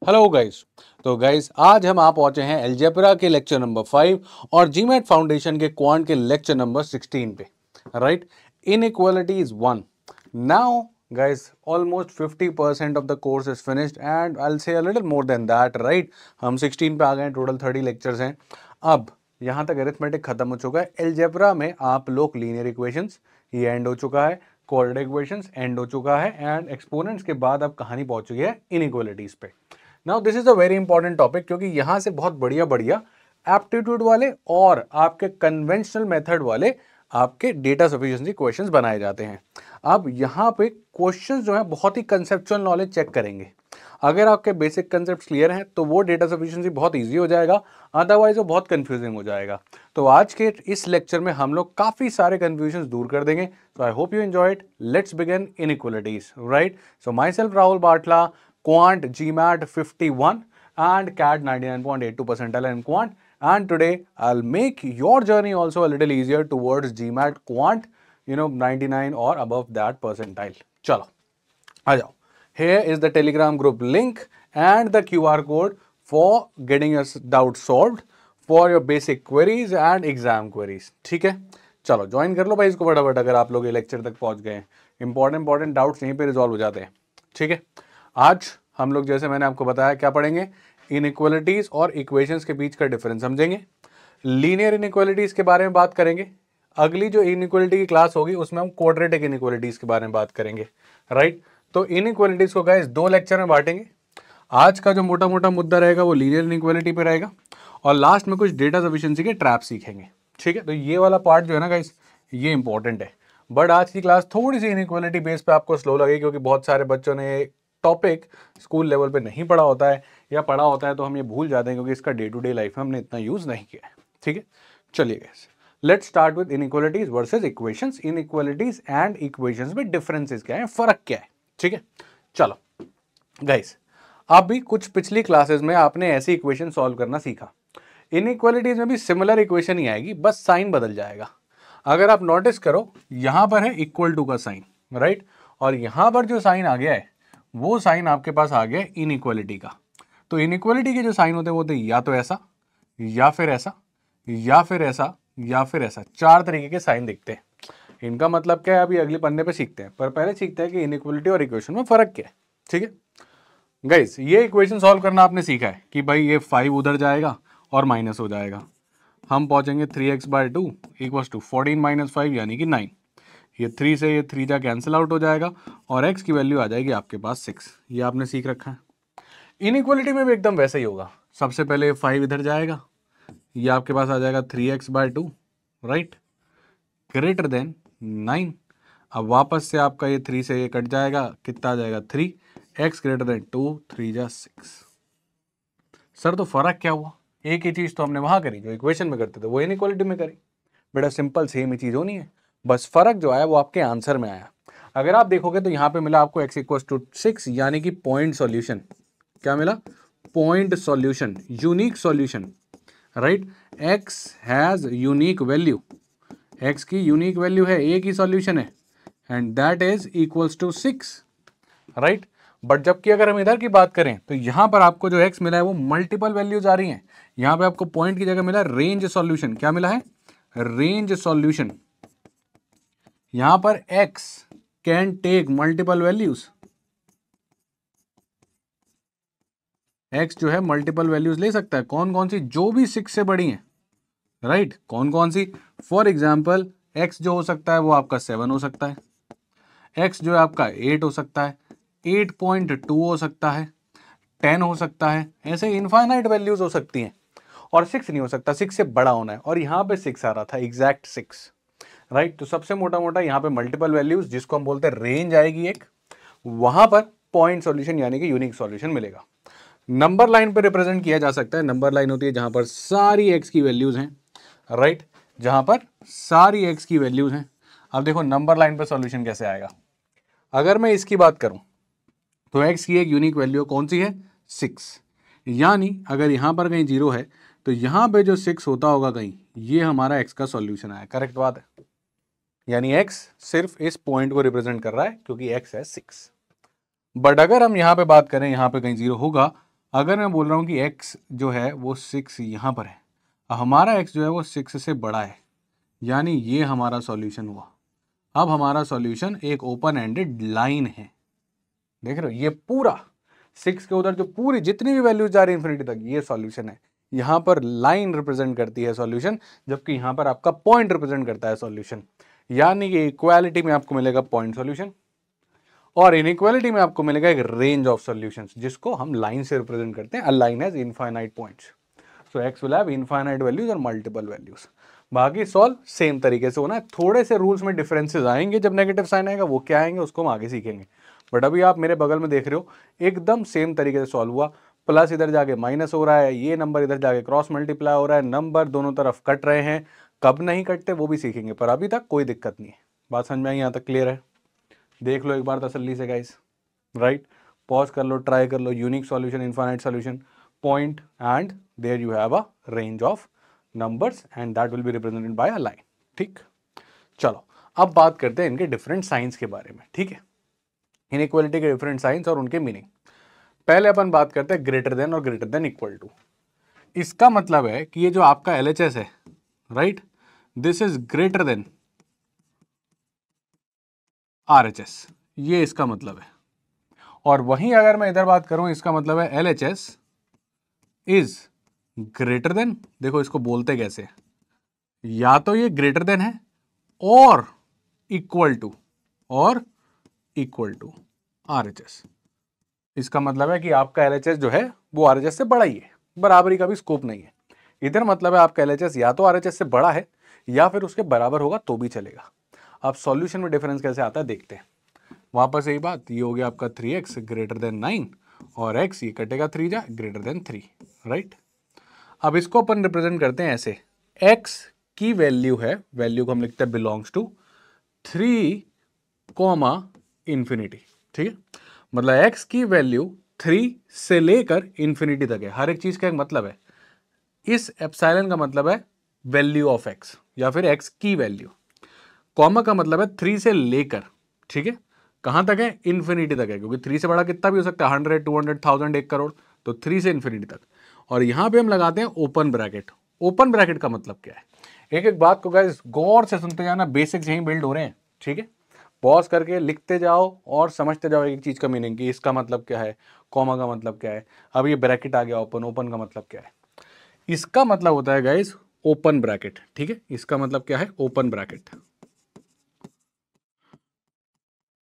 Hello guys. तो guys आज हम आप पहुंचे हैं अलजेब्रा के लेक्चर नंबर 5 और जीमैट फाउंडेशन के क्वांट के लेक्चर नंबर 16 पे। Right, inequality is 1। Now guys almost 50% of the course is finished and I will say a little more than that. Right, हम 16 पे आ गए हैं, टोटल 30 लेक्चर्स हैं। अब यहाँ तक अरिथमेटिक खत्म हो चुका है। अलजेब्रा में आप लोग लीनियर इक्वेशंस ये एंड हो चुका है, क्वाड्रेटिक इक्वेशंस एंड हो चुका है एंड एक्सपोनेंट्स के बाद अब कहानी पहुंच चुकी है इनइक्वालिटीज पे। Now this is a very important topic क्योंकि यहां से बहुत बढ़िया बढ़िया एप्टीट्यूड वाले और आपके कन्वेंशनल मेथड वाले आपके डेटा सफिशिएंसी क्वेश्चंस बनाए जाते हैं। अब यहाँ पे क्वेश्चंस जो है बहुत ही कंसेप्चुअल नॉलेज चेक करेंगे। अगर आपके बेसिक कंसेप्ट क्लियर हैं तो वो डेटा सफिशिएंसी बहुत इजी हो जाएगा, अदरवाइज वो बहुत कंफ्यूजिंग हो जाएगा। तो आज के इस लेक्चर में हम लोग काफी सारे कंफ्यूजन दूर कर देंगे। So I hope you enjoy it. Let's begin inequalities. Right, so myself Rahul Batla, Quant GMAT 51 and CAT 99.82 percentile in Quant, and today I'll make your journey also a little easier towards GMAT Quant 99 or above that percentile. चलो आ जाओ। Here is the Telegram group link and the QR code for getting your doubt solved for your basic queries and exam queries. ठीक है, चलो join कर लो भाई इसको फटाफट। अगर आप लोग ये लेक्चर तक पहुंच गए हैं, इंपॉर्टेंट डाउट्स यहीं पे रिजॉल्व हो जाते हैं। ठीक है, आज हम लोग जैसे मैंने आपको बताया क्या पढ़ेंगे, इनइक्वालिटीज और इक्वेशंस के बीच का डिफरेंस समझेंगे, लीनियर इनइक्वालिटीज के बारे में बात करेंगे। अगली जो इनइक्वालिटी की क्लास होगी उसमें हम क्वाड्रेटिक इनइक्वालिटीज के बारे में बात करेंगे। राइट, तो इनइक्वालिटीज को गाइस दो लेक्चर में बांटेंगे। आज का जो मोटा मोटा मुद्दा रहेगा वो लीनियर इनइक्वालिटी पे रहेगा और लास्ट में कुछ डेटा सफिशिएंसी के ट्रैप सीखेंगे। ठीक है, तो ये वाला पार्ट जो है ना गाइस ये इंपॉर्टेंट है। बट आज की क्लास थोड़ी सी इनइक्वालिटी बेस पे आपको स्लो लगेगी क्योंकि बहुत सारे बच्चों ने टॉपिक स्कूल लेवल पे नहीं पढ़ा होता है या पढ़ा होता है तो हम ये भूल जाते हैं क्योंकि इसका डे टू डे लाइफ में हमने इतना यूज नहीं किया है। ठीक है, चलिए guys let's start with inequalities versus equations. Inequalities and equations में डिफरेंसेस क्या है, फर्क क्या है। ठीक है, चलो गाइस अभी कुछ पिछली क्लासेस में आपने ऐसी इक्वेशन सॉल्व करना सीखा। इनइक्वालिटीज में भी सिमिलर इक्वेशन ही आएगी, बस साइन बदल जाएगा। अगर आप नोटिस करो यहां पर है इक्वल टू का साइन, राइट, और यहां पर जो साइन आ गया है वो साइन आपके पास आ गया इनइक्वालिटी का। तो इनइक्वालिटी के जो साइन होते हैं वो होते या तो ऐसा या फिर ऐसा या फिर ऐसा या फिर ऐसा, चार तरीके के साइन दिखते हैं। इनका मतलब क्या है अभी अगले पन्ने पे सीखते हैं, पर पहले सीखते हैं कि इनइक्वालिटी और इक्वेशन में फर्क क्या है। ठीक है गाइस, ये इक्वेशन सॉल्व करना आपने सीखा है कि भाई ये 5 उधर जाएगा और माइनस हो जाएगा। हम पहुंचेंगे 3x/2 इक्वल्स टू 14 - 5 यानी कि 9। ये 3 से ये 3 जा कैंसिल आउट हो जाएगा और x की वैल्यू आ जाएगी आपके पास 6। ये आपने सीख रखा है। इनइक्वालिटी में भी एकदम वैसे ही होगा। सबसे पहले 5 इधर जाएगा, ये आपके पास आ जाएगा 3x/2, राइट, ग्रेटर देन 9। अब वापस से आपका ये 3 से ये कट जाएगा, कितना आ जाएगा 3, x ग्रेटर देन 2, 3 जा 6। सर तो फर्क क्या हुआ? एक ही चीज तो हमने वहां करी जो इक्वेशन में करते थे वो इनइक्वालिटी में करी। बेटा सिंपल सेम ही चीज होनी है, बस फर्क जो आया वो आपके आंसर में आया। अगर आप देखोगे तो यहाँ पे मिला आपको x = 6 यानी कि पॉइंट सॉल्यूशन। क्या मिला? Point solution, unique solution. Right, x has unique value, x की यूनिक वैल्यू है, एक ही सॉल्यूशन है and that is equals to 6। Right, but जबकि अगर हम इधर की बात करें तो यहां पर आपको जो x मिला है वो मल्टीपल वैल्यूज आ रही हैं। यहां पे आपको पॉइंट की जगह मिला रेंज सॉल्यूशन। क्या मिला है? Range solution. यहां पर x can take multiple values, x जो है मल्टीपल वैल्यूज ले सकता है। कौन कौन सी? जो भी 6 से बड़ी हैं। राइट, कौन कौन सी? फॉर एग्जाम्पल x जो हो सकता है वो आपका 7 हो सकता है, x जो है आपका 8 हो सकता है, 8.2 हो सकता है, 10 हो सकता है, ऐसे इनफाइनाइट वैल्यूज हो सकती हैं। और 6 नहीं हो सकता, 6 से बड़ा होना है और यहाँ पे 6 आ रहा था, एग्जैक्ट 6। राइट, तो सबसे मोटा मोटा यहाँ पे मल्टीपल वैल्यूज जिसको हम बोलते हैं रेंज आएगी एक, वहां पर पॉइंट सॉल्यूशन यानी कि यूनिक सॉल्यूशन मिलेगा। नंबर लाइन पे रिप्रेजेंट किया जा सकता है। नंबर लाइन होती है जहां पर सारी x की वैल्यूज हैं। राइट, जहां पर सारी x की वैल्यूज हैं। अब देखो नंबर लाइन पे सॉल्यूशन कैसे आएगा। अगर मैं इसकी बात करूं तो x की एक यूनिक वैल्यू कौन सी है? 6। यानी अगर यहां पर कहीं 0 है तो यहां पे जो 6 होता होगा कहीं, ये हमारा x का सॉल्यूशन आया। करेक्ट बात है, यानी x सिर्फ इस पॉइंट को रिप्रेजेंट कर रहा है क्योंकि x है 6। बट अगर हम यहां पे बात करें, यहां पे कहीं 0 होगा, अगर मैं बोल रहा हूँ कि x जो है वो 6 यहाँ पर है, हमारा x जो है वो 6 से बड़ा है, यानी ये हमारा सॉल्यूशन हुआ। अब हमारा सॉल्यूशन एक ओपन एंडेड लाइन है, देख रहे हो, ये पूरा 6 के उधर जो पूरी जितनी भी वैल्यूज जा रही है इन्फिनिटी तक, ये सॉल्यूशन है। यहाँ पर लाइन रिप्रेजेंट करती है सॉल्यूशन, जबकि यहाँ पर आपका पॉइंट रिप्रेजेंट करता है सॉल्यूशन। यानी कि इक्वालिटी में आपको मिलेगा पॉइंट सॉल्यूशन और इनइक्वालिटी में आपको मिलेगा एक रेंज ऑफ सॉल्यूशंस, जिसको हम लाइन से रिप्रेजेंट करते हैं। A line has infinite points, so x will have infinite values और मल्टीपल वैल्यूज। बाकी सॉल्व सेम तरीके से होना है, थोड़े से रूल्स में डिफरेंसेस आएंगे जब नेगेटिव साइन आएगा, वो क्या आएंगे उसको हम आगे सीखेंगे। बट अभी आप मेरे बगल में देख रहे हो एकदम सेम तरीके से सॉल्व हुआ। प्लस इधर जाके माइनस हो रहा है, ये नंबर इधर जाके क्रॉस मल्टीप्लाई हो रहा है, नंबर दोनों तरफ कट रहे हैं, कब नहीं कटते वो भी सीखेंगे, पर अभी तक कोई दिक्कत नहीं है। बात समझ में आई, यहाँ तक क्लियर है? देख लो एक बार तसल्ली से गाइस, राइट? पॉज कर लो, ट्राई कर लो। Unique solution, infinite solution, point, and there you have a range of numbers and that will be represented by a line. ठीक, चलो अब बात करते हैं इनके डिफरेंट साइंस के बारे में। ठीक है, इनइक्वालिटी के डिफरेंट साइंस और उनके मीनिंग। पहले अपन बात करते हैं ग्रेटर देन और ग्रेटर देन इक्वल टू। इसका मतलब है कि ये जो आपका LHS है, right, this is greater then RHS, ये इसका मतलब है। और वहीं अगर मैं इधर बात करूं, इसका मतलब है LHS इज ग्रेटर देन, देखो इसको बोलते कैसे, या तो ये ग्रेटर देन है और इक्वल टू RHS। इसका मतलब है कि आपका LHS जो है वो RHS से बड़ा ही है, बराबरी का भी स्कोप नहीं है। इधर मतलब है आपका LHS या तो RHS से बड़ा है या फिर उसके बराबर होगा तो भी चलेगा। अब सॉल्यूशन में डिफरेंस कैसे आता है देखते हैं। वापस यही बात, ये हो गया आपका 3x ग्रेटर देन 9 और x ये कटेगा 3 जा ग्रेटर देन 3, राइट? अब इसको अपन रिप्रेजेंट करते हैं ऐसे, x की वैल्यू है, वैल्यू को हम लिखते हैं बिलोंग्स टू 3 कॉमा इन्फिनिटी। ठीक है, मतलब x की वैल्यू 3 से लेकर इन्फिनिटी तक है। हर एक चीज का एक मतलब है, इस एप्सिलॉन का मतलब है वैल्यू ऑफ x या फिर x की वैल्यू, कॉमा का मतलब है 3 से लेकर। ठीक है, कहां तक है? इन्फिनिटी तक है, क्योंकि 3 से बड़ा कितना भी हो सकता है, 100, 200, 1000, 1 करोड़, तो 3 से इन्फिनिटी तक। और यहां पे हम लगाते हैं ओपन ब्रैकेट। ओपन ब्रैकेट का मतलब क्या है? एक एक बात को गाइस गौर से सुनते जाना, बेसिक्स यहीं बिल्ड हो रहे हैं। ठीक है, पॉज करके लिखते जाओ और समझते जाओ एक चीज का मीनिंग, कि इसका मतलब क्या है, कॉमा का मतलब क्या है। अब ये ब्रैकेट आ गया ओपन, ओपन का मतलब क्या है? इसका मतलब होता है गाइस ओपन ब्रैकेट। ठीक है, इसका मतलब क्या है? Open bracket.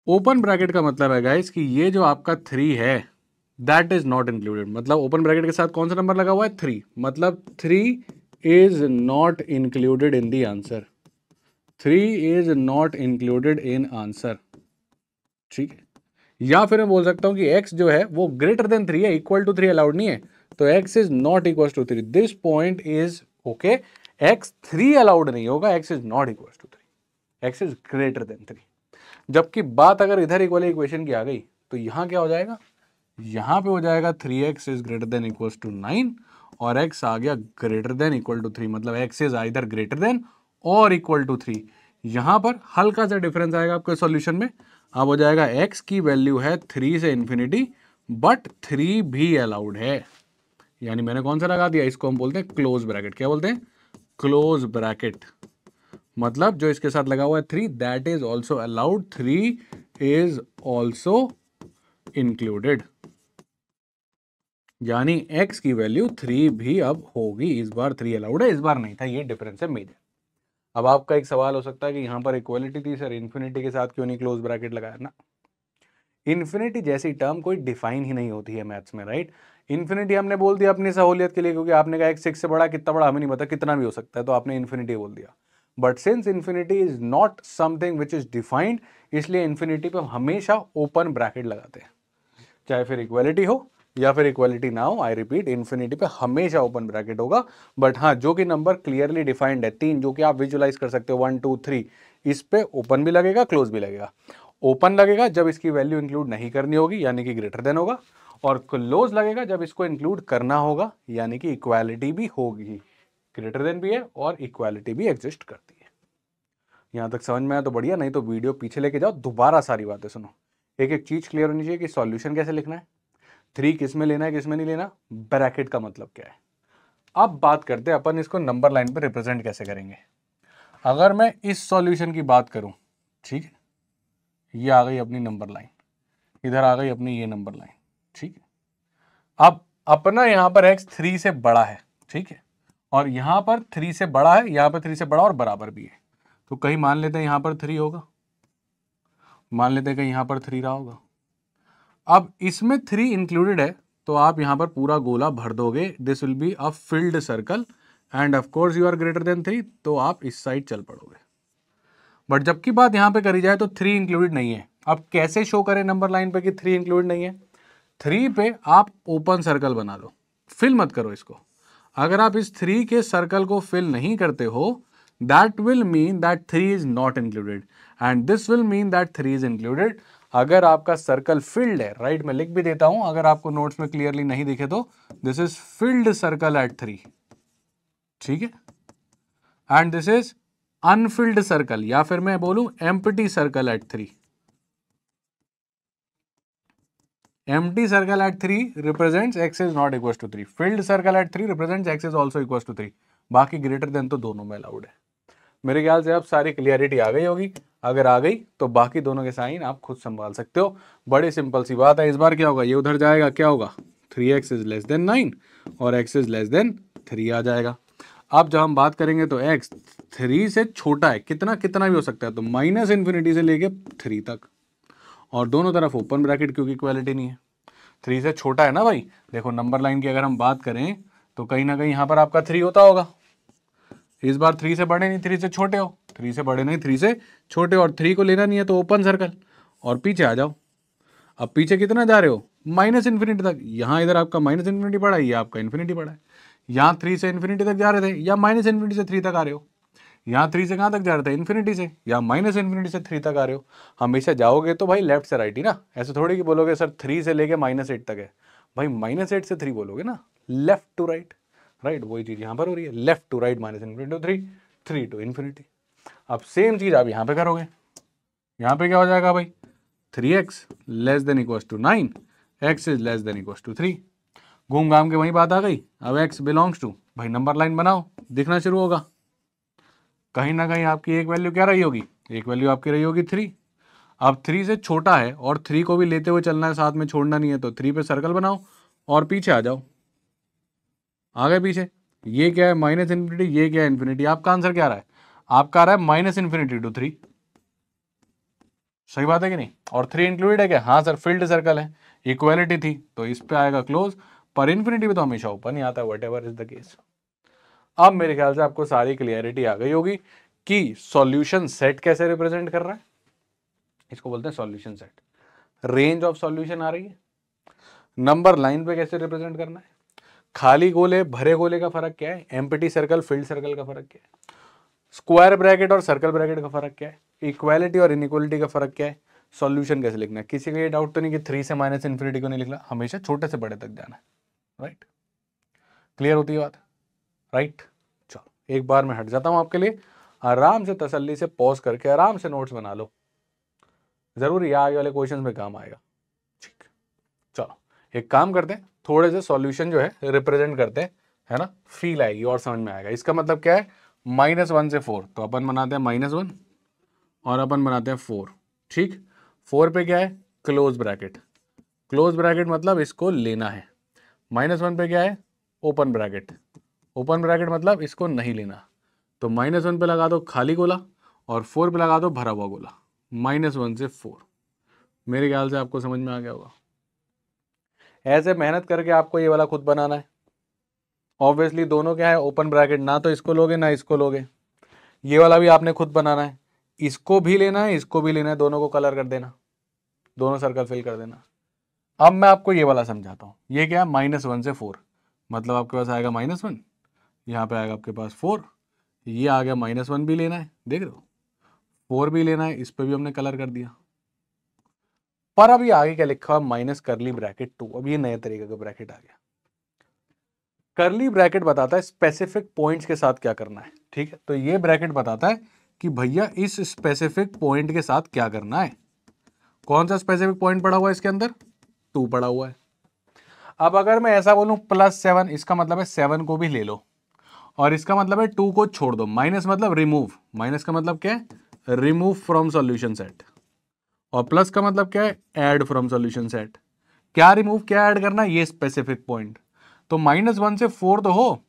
ओपन ब्रैकेट का मतलब है गाइस कि ये जो आपका 3 है दैट इज नॉट इंक्लूडेड, मतलब ओपन ब्रैकेट के साथ कौन सा नंबर लगा हुआ है? 3, मतलब 3 is not included in the answer. 3 is not included in answer. ठीक है, या फिर मैं बोल सकता हूं कि x जो है वो ग्रेटर देन 3 है, इक्वल टू 3 अलाउड नहीं है, तो x is not equal to 3। This point is okay, x 3 allowed नहीं होगा, x is not equal to 3, x is greater than 3। जबकि बात अगर इधर इक्वल इक्वेशन की आ गई तो यहां क्या हो जाएगा? यहां पे हो जाएगा 3x is greater than equal to 9 और x आ गया ग्रेटर देन इक्वल टू 3, मतलब x is either greater than और इक्वल टू 3। यहां पर हल्का सा डिफरेंस आएगा आपके सॉल्यूशन में। अब हो जाएगा x की वैल्यू है 3 से इंफिनिटी, बट 3 भी अलाउड है, यानी मैंने कौन सा लगा दिया? इसको हम बोलते हैं क्लोज ब्रैकेट। क्या बोलते हैं? Close bracket. मतलब जो इसके साथ लगा हुआ है 3 that is also allowed, 3 is also included, यानी x की वैल्यू 3 भी अब होगी। इस बार 3 अलाउड है, इस बार नहीं था, ये डिफरेंस है मेजर। अब आपका एक सवाल हो सकता है कि यहां पर इक्वालिटी थी सर, इन्फिनिटी के साथ क्यों नहीं क्लोज ब्रैकेट लगाया ना? इन्फिनिटी जैसी टर्म कोई डिफाइन ही नहीं होती है मैथ्स में, राइट? इन्फिनिटी हमने बोल दिया अपनी सहूलियत के लिए, क्योंकि आपने कहा x 6 से बड़ा, कितना बड़ा हमें नहीं पता, कितना भी हो सकता है, तो आपने इन्फिनिटी बोल दिया। But since infinity is not something which is defined, इसलिए इन्फिनिटी पे हम हमेशा ओपन ब्रैकेट लगाते हैं, चाहे फिर इक्वालिटी हो या फिर इक्वालिटी ना हो। आई रिपीट, इन्फिनिटी पे हमेशा ओपन ब्रैकेट होगा। बट हाँ, जो कि नंबर क्लियरली डिफाइंड है 3, जो कि आप विजुलाइज कर सकते हो 1 2 3, इस पे ओपन भी लगेगा, क्लोज भी लगेगा। ओपन लगेगा जब इसकी वैल्यू इंक्लूड नहीं करनी होगी, यानी कि ग्रेटर देन होगा, और क्लोज लगेगा जब इसको इंक्लूड करना होगा, यानी कि इक्वालिटी भी होगी। ग्रेटर देन भी है और इक्वालिटी भी एग्जिस्ट करती है। यहां तक समझ में आया तो बढ़िया, नहीं तो वीडियो पीछे लेके जाओ, दोबारा सारी बातें सुनो। एक एक चीज क्लियर होनी चाहिए कि सॉल्यूशन कैसे लिखना है, 3 किस में लेना है किस में नहीं लेना, ब्रैकेट का मतलब क्या है। अब बात करते हैं अपन इसको नंबर लाइन पे रिप्रेजेंट कैसे करेंगे। अगर मैं इस सॉल्यूशन की बात करूं, ठीक है, ये आ गई अपनी नंबर लाइन, इधर आ गई अपनी ये नंबर लाइन, ठीक है। अब अपना यहां पर x 3 से बड़ा है, ठीक है, और यहां पर 3 से बड़ा है, यहां पर 3 से बड़ा और बराबर भी है, तो कहीं मान लेते हैं यहां पर 3 होगा, मान लेते हैं कहीं यहां पर 3 रहा होगा। अब इसमें 3 इंक्लूडेड है, तो आप यहां पर पूरा गोला भर दोगे, this will be a filled circle and of course you are greater than 3, तो आप इस साइड चल पड़ोगे। बट जबकि बात यहां पे करी जाए तो 3 इंक्लूडेड नहीं है। अब कैसे शो करें नंबर लाइन पे कि 3 इंक्लूडेड नहीं है। 3 पे आप ओपन सर्कल बना लो, फिल मत करो इसको। अगर आप इस 3 के सर्कल को फिल नहीं करते हो, that will mean that 3 is not included and this will mean that 3 is included. अगर आपका सर्कल फिल्ड है, राइट, मैं लिख भी देता हूं अगर आपको नोट्स में क्लियरली नहीं दिखे तो, this is filled circle eight 3, ठीक है, and this is Anfield circle, या फिर मैं बोलूं empty circle eight 3। Empty circle at 3 represents x is not equals to 3. Filled circle at 3 represents x is also equals to 3. बाकी greater than तो दोनों में अलाउड है। मेरे ख्याल से अब सारी क्लियरिटी आ गई होगी। अगर आ गई तो बाकी दोनों के साइन आप खुद संभाल सकते हो। बड़ी सिंपल सी बात है। इस बार क्या होगा, ये उधर जाएगा, क्या होगा, 3x इज लेस देन 9 और x इज लेस देन 3 आ जाएगा। अब जब हम बात करेंगे तो x 3 से छोटा है, कितना कितना भी हो सकता है, तो माइनस इन्फिनिटी से लेके 3 तक, और दोनों तरफ ओपन ब्रैकेट क्योंकि इक्वालिटी नहीं है। 3 से छोटा है ना भाई। देखो नंबर लाइन की अगर हम बात करें तो कहीं ना कहीं यहाँ पर आपका 3 होता होगा। इस बार 3 से बड़े नहीं 3 से छोटे हो, 3 से बड़े नहीं 3 से छोटे, और 3 को लेना नहीं है तो ओपन सर्कल और पीछे आ जाओ। अब पीछे कितना जा रहे हो, माइनस इन्फिनिटी तक। यहाँ इधर आपका माइनस इन्फिनिटी पड़ा है, ये आपका इन्फिनिटी पड़ा है। यहाँ 3 से इन्फिनिटी तक जा रहे थे, या माइनस इन्फिनिटी से 3 तक आ रहे हो। यहाँ 3 से कहाँ तक जा रहे थे, इन्फिनिटी से, या माइनस इन्फिनिटी से 3 तक आ रहे हो। हमेशा जाओगे तो भाई लेफ्ट से राइट ही ना, ऐसे थोड़ी कि बोलोगे सर 3 से लेके -8 तक है। भाई -8 से 3 बोलोगे ना, लेफ्ट टू राइट, राइट, वही चीज यहाँ पर हो रही है, left to right, minus infinity to 3, 3 to infinity. अब सेम चीज आप यहाँ पे करोगे, यहाँ पे क्या हो जाएगा भाई, 3x less than equals to 9, x is less than equals to 3। घूम घाम के वही बात आ गई। अब x बिलोंग्स टू, भाई नंबर लाइन बनाओ, दिखना शुरू होगा। कहीं ना कहीं आपकी एक वैल्यू क्या रही होगी, एक वैल्यू आपकी रही होगी 3। अब 3 से छोटा है और 3 को भी लेते हुए चलना है, साथ में छोड़ना नहीं है, तो 3 पे सर्कल बनाओ और पीछे आ जाओ। आ गए पीछे। ये क्या है, माइनस इन्फिनिटी, ये क्या है, इन्फिनिटी। आपका आंसर क्या आ रहा है, आपका आ रहा है माइनस इन्फिनिटी टू 3। सही बात है कि नहीं। और 3 इंक्लूडेड है क्या, हाँ सर, फिल्ड सर्कल है, इक्वालिटी थी तो इस पे आएगा क्लोज, पर इन्फिनिटी पे तो हमेशा ओपन ही आता है, what ever is the case. अब मेरे ख्याल से आपको सारी क्लियरिटी आ गई होगी कि सॉल्यूशन सेट कैसे रिप्रेजेंट कर रहा है। इसको बोलते हैं solution set. Range of solution आ रही है, नंबर लाइन पे कैसे रिप्रेजेंट करना है, खाली गोले भरे गोले का फर्क क्या है, एम्प्टी सर्कल फिल्ड सर्कल का फर्क क्या है, स्क्वायर ब्रैकेट और सर्कल ब्रैकेट का फर्क क्या है, इक्वालिटी और इनइक्वालिटी का फर्क क्या है, सॉल्यूशन कैसे लिखना है। किसी का ये डाउट तो नहीं कि 3 से माइनस इन्फिनिटी को नहीं लिखना, हमेशा छोटे से बड़े तक जाना है, राइट। क्लियर होती है बात, राइट। चलो एक बार मैं हट जाता हूं आपके लिए, आराम से तसल्ली से पॉज करके आराम से नोट्स बना लो, जरूर ये आगे वाले क्वेश्चन में काम आएगा। ठीक, चलो एक काम करते हैं, थोड़े से सॉल्यूशन जो है रिप्रेजेंट करते हैं, है ना, फील आएगी और समझ में आएगा। इसका मतलब क्या है, -1 से 4, तो अपन बनाते हैं -1 और अपन बनाते हैं 4, ठीक। 4 पे क्या है, क्लोज ब्रैकेट, क्लोज ब्रैकेट मतलब इसको लेना है। -1 पे क्या है, ओपन ब्रैकेट, ओपन ब्रैकेट मतलब इसको नहीं लेना, तो -1 पे लगा दो खाली गोला और 4 पे लगा दो भरा हुआ गोला, -1 से 4। मेरे ख्याल से आपको समझ में आ गया होगा। ऐसे मेहनत करके आपको ये वाला खुद बनाना है। ऑब्वियसली दोनों क्या है, ओपन ब्रैकेट, ना तो इसको लोगे ना इसको लोगे। ये वाला भी आपने खुद बनाना है, इसको भी लेना है इसको भी लेना है, दोनों को कलर कर देना, दोनों सर्कल फिल कर देना। अब मैं आपको ये वाला समझाता हूँ। ये क्या है, -1 से 4, मतलब आपके पास आएगा -1, यहाँ पे आएगा आपके पास 4, ये आ गया -1 भी लेना है, देख रहे हो, 4 भी लेना है, इस पर भी हमने कलर कर दिया। पर अभी आगे क्या लिखा हुआ, माइनस करली ब्रैकेट 2। अब ये नए तरीके का ब्रैकेट आ गया। करली ब्रैकेट बताता है स्पेसिफिक पॉइंट्स के साथ क्या करना है, ठीक है। तो ये ब्रैकेट बताता है कि भैया इस स्पेसिफिक पॉइंट के साथ क्या करना है। कौन सा स्पेसिफिक पॉइंट पड़ा हुआ है इसके अंदर, 2 पड़ा हुआ है। अब अगर मैं ऐसा बोलूं +7, इसका मतलब है 7 को भी ले लो, और इसका मतलब है 2 को छोड़ दो। माइनस मतलब रिमूव, माइनस का मतलब क्या है, रिमूव फ्रॉम सॉल्यूशन सेट, और प्लस का मतलब क्या है, ऐड फ्रॉम सॉल्यूशन सेट। क्या रिमूव क्या ऐड करना है, ये स्पेसिफिक पॉइंट। तो -1 से 4 तो हो,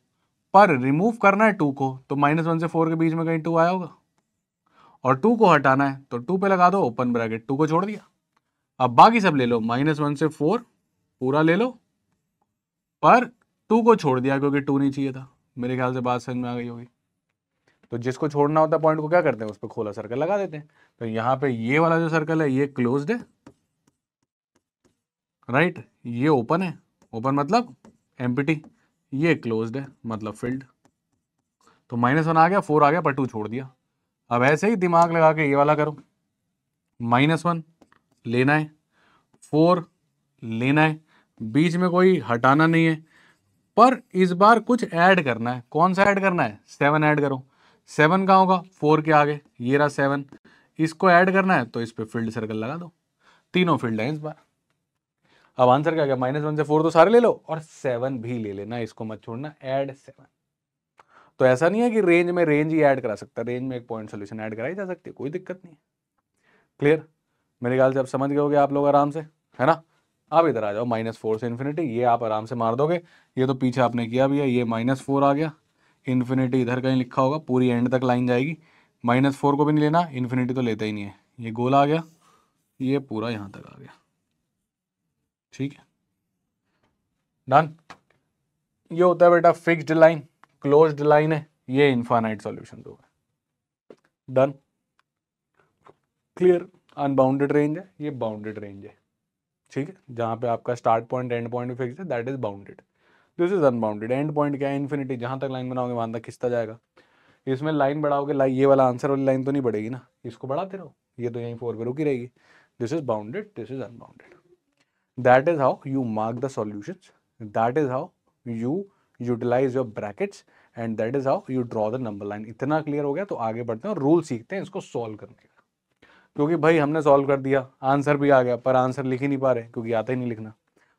पर रिमूव करना है 2 को, तो -1 से 4 के बीच में कहीं 2 आया होगा, और 2 को हटाना है तो 2 पे लगा दो ओपन ब्रैकेट, 2 को छोड़ दिया। अब बाकी सब ले लो, -1 से 4 पूरा ले लो, पर 2 को छोड़ दिया क्योंकि 2 नहीं चाहिए था। मेरे ख्याल से बात समझ में आ गई होगी। तो जिसको छोड़ना होता है पॉइंट को क्या करते हैं, उस पर खोला सर्कल लगा देते हैं। तो यहाँ पे ये वाला जो सर्कल है ये क्लोज्ड है, राइट, ये ओपन है, ओपन मतलब एम्प्टी, ये क्लोज्ड है मतलब फिल्ड। तो -1 आ गया, 4 आ गया, पर 2 छोड़ दिया। अब ऐसे ही दिमाग लगा के ये वाला करो, -1 लेना है, 4 लेना है, बीच में कोई हटाना नहीं है, पर इस बार कुछ ऐड करना है। कौन सा ऐड करना है, 7 ऐड करो। 7 कहाँ होगा, 4 के आगे, ये रहा 7, इसको ऐड करना है तो इस पे फील्ड सर्कल लगा दो, तीनों फील्ड है इस बार। अब आंसर क्या गया, -1 से 4 तो सारे ले लो, और 7 भी ले लेना, इसको मत छोड़ना, ऐड 7। तो ऐसा नहीं है कि रेंज में रेंज ही ऐड करा सकता, रेंज में एक पॉइंट सोल्यूशन ऐड कराई जा सकती है, कोई दिक्कत नहीं है। क्लियर, मेरे ख्याल से अब समझ गए होगे आप लोग आराम से, है ना। अब इधर आ जाओ, -4 से इन्फिनिटी, ये आप आराम से मार दोगे, ये तो पीछे आपने किया भी है। ये -4 आ गया, इन्फिनिटी इधर कहीं लिखा होगा, पूरी एंड तक लाइन जाएगी। -4 को भी नहीं लेना, इन्फिनिटी तो लेता ही नहीं है। ये गोल आ गया, ये पूरा यहाँ तक आ गया, ठीक है, डन। ये होता है बेटा फिक्स्ड लाइन, क्लोज्ड लाइन है, ये इनफाइनाइट सॉल्यूशन होगा, डन, क्लियर। अनबाउंडेड रेंज है, ये बाउंडेड रेंज है, ठीक है, जहां पे आपका start point end point fix है, that is bounded. This is unbounded, end point क्या है, इन्फिनिटी, जहां तक लाइन बनाओगे वहां तक खिंचता जाएगा। इसमें लाइन बढ़ाओगे, लाइन ये वाला आंसर वाली लाइन तो नहीं बढ़ेगी ना, इसको बढ़ाते रहो, ये तो यहीं 4 पे रुकी रहेगी। This is bounded, this is unbounded. That is how you mark the solutions, that is how you utilize your brackets, and that is how you draw the number line. इतना क्लियर हो गया तो आगे बढ़ते हैं और रूल सीखते हैं इसको सॉल्व करने का। क्योंकि भाई हमने सॉल्व कर दिया, आंसर भी आ गया, पर आंसर लिख ही नहीं पा रहे क्योंकि आता ही नहीं लिखना,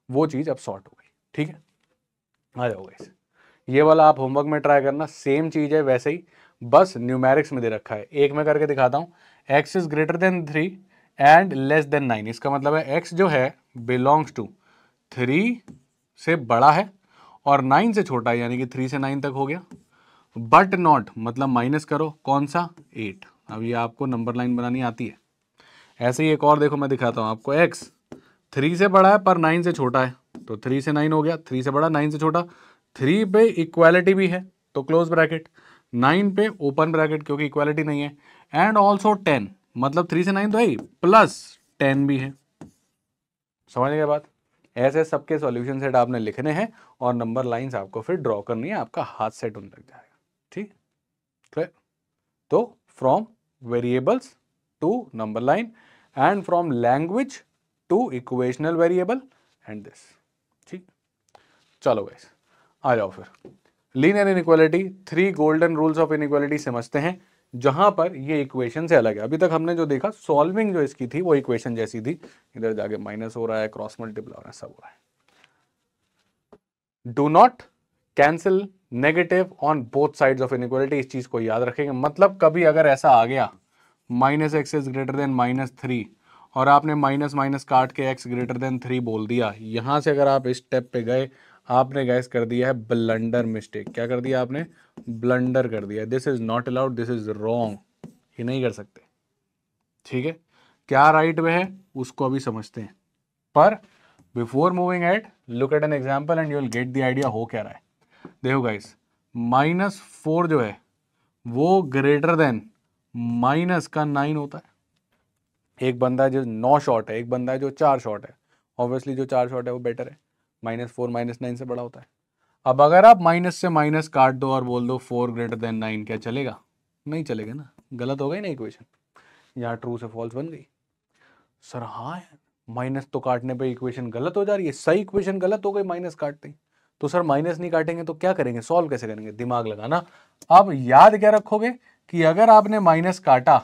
वो चीज़ अब सॉर्ट हो गई, ठीक है। आ जाओ गाइस, ये वाला आप होमवर्क में ट्राई करना, सेम चीज़ है वैसे ही, बस न्यूमेरिक्स में दे रखा है। एक मैं करके दिखाता हूँ, x is greater than 3 and less than 9, इसका मतलब है x जो है बिलोंग्स टू 3 से बड़ा है और 9 से छोटा है, यानी कि 3 से 9 तक हो गया, बट नॉट मतलब माइनस करो कौन सा, 8। अब ये आपको नंबर लाइन बनानी आती है। ऐसे ही एक और देखो मैं दिखाता हूँ आपको, x 3 से बड़ा है पर 9 से छोटा है, तो 3 से 9 हो गया, 3 से बड़ा 9 से छोटा, 3 पे इक्वालिटी भी है तो क्लोज ब्रैकेट, 9 पे ओपन ब्रैकेट क्योंकि इक्वालिटी नहीं है, एंड ऑल्सो 10 मतलब 3 से 9 तो है प्लस 10 भी है। समझ गए बात। ऐसे सबके सॉल्यूशन सेट आपने लिखने हैं और नंबर लाइंस आपको फिर ड्रॉ करनी है, आपका हाथ सेट होने लग जाएगा, ठीक है। तो from variables to number line and from language to equational variable and this, ठीक। चलो गाइस आ जाओ फिर linear inequality, 3 golden rules of inequality समझते हैं, जहां पर ये इक्वेशन से अलग है। अभी तक हमने जो देखा सॉल्विंग जो इसकी थी वो इक्वेशन जैसी थी, इधर जाके माइनस हो रहा है, क्रॉस मल्टीप्लाई हो रहा है, सब हो रहा है। Do not cancel negative on both sides of inequality, इस चीज को याद रखेंगे। मतलब कभी अगर ऐसा आ गया -x इज ग्रेटर देन -3 और आपने माइनस माइनस काट के x ग्रेटर देन 3 बोल दिया, यहां से अगर आप इस स्टेप पे गए, आपने गैस कर दिया है ब्लंडर मिस्टेक। क्या कर दिया आपने, ब्लंडर कर दिया। This is not allowed, this is wrong, ये नहीं कर सकते, ठीक है। क्या राइट वे है उसको अभी समझते हैं, पर before moving at look at an example and you will get the idea हो क्या रहा है। देखो गाइस, -4 जो है वो ग्रेटर देन -9 होता है। एक बंदा है जो 9 शॉट है, एक बंदा है जो 4 शॉट है, ऑब्वियसली जो 4 शॉट है वो बेटर है, -4 -9 से बड़ा होता है। अब अगर आप माइनस से माइनस काट दो और बोल दो 4 ग्रेटर देन 9, क्या चलेगा, नहीं चलेगा ना, गलत हो गई ना इक्वेशन, यहाँ ट्रू से फॉल्स बन गई। सर हाँ यार, माइनस तो काटने पे इक्वेशन गलत हो जा रही है, सही इक्वेशन गलत हो गई माइनस काटते ही। तो सर माइनस नहीं काटेंगे तो क्या करेंगे, सॉल्व कैसे करेंगे, दिमाग लगाना। अब याद क्या रखोगे कि अगर आपने माइनस काटा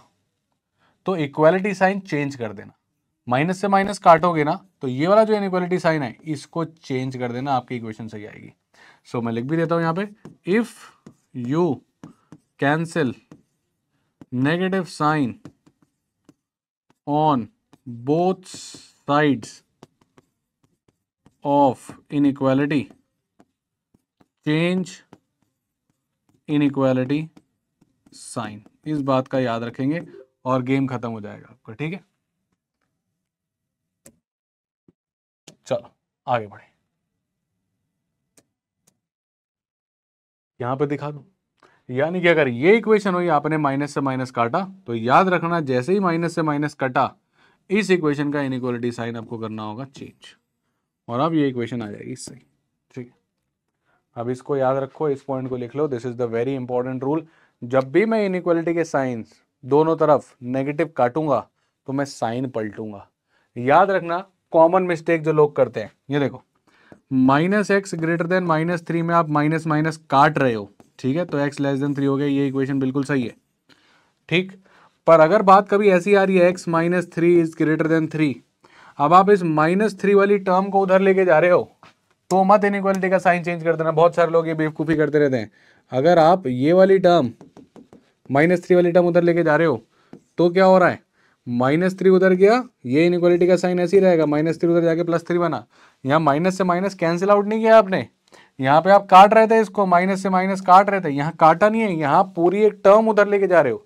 तो इक्वालिटी साइन चेंज कर देना, माइनस से माइनस काटोगे ना तो ये वाला जो इनइक्वालिटी साइन है इसको चेंज कर देना, आपकी इक्वेशन सही आएगी। सो मैं लिख भी देता हूं यहाँ पे, if you cancel negative sign on both sides of inequality, change inequality sign. इस बात का याद रखेंगे और गेम खत्म हो जाएगा आपका, ठीक है। चलो आगे बढ़े, यहां पे दिखा दूं, यानी कि अगर ये इक्वेशन हुई, आपने माइनस से माइनस काटा, तो याद रखना जैसे ही माइनस से माइनस कटा, इस इक्वेशन का इनइक्वालिटी साइन आपको करना होगा चेंज, और अब ये इक्वेशन आ जाएगी सही, ठीक है। अब इसको याद रखो, इस पॉइंट को लिख लो, this is the very important rule. जब भी मैं इनइक्वालिटी के साइंस दोनों तरफ नेगेटिव काटूंगा तो मैं साइन पलटूंगा। याद रखना, कॉमन मिस्टेक जो लोग करते हैं, ये देखो, minus x greater than minus three में आप माइनस माइनस काट रहे हो, ठीक है, तो एक्स लेस देन थ्री हो गया, ये इक्वेशन बिल्कुल सही है, ठीक। पर अगर बात कभी ऐसी आ रही है x minus three is greater then three, अब आप इस माइनस थ्री वाली टर्म को उधर लेके जा रहे हो, तो मत इनइक्वालिटी का साइन चेंज कर देना। बहुत सारे लोग ये बेवकूफ़ी करते रहते हैं। अगर आप ये वाली टर्म माइनस थ्री वाली टर्म उधर लेके जा रहे हो, तो क्या हो रहा है, माइनस थ्री उधर गया, ये इनइक्वालिटी का साइन ऐसे ही रहेगा, माइनस थ्री उधर जाके प्लस थ्री बना। यहाँ माइनस से माइनस कैंसिल आउट नहीं किया आपने, यहाँ पे आप काट रहे थे इसको, माइनस से माइनस काट रहे थे, यहाँ काटा नहीं है, यहाँ पूरी एक टर्म उधर लेके जा रहे हो।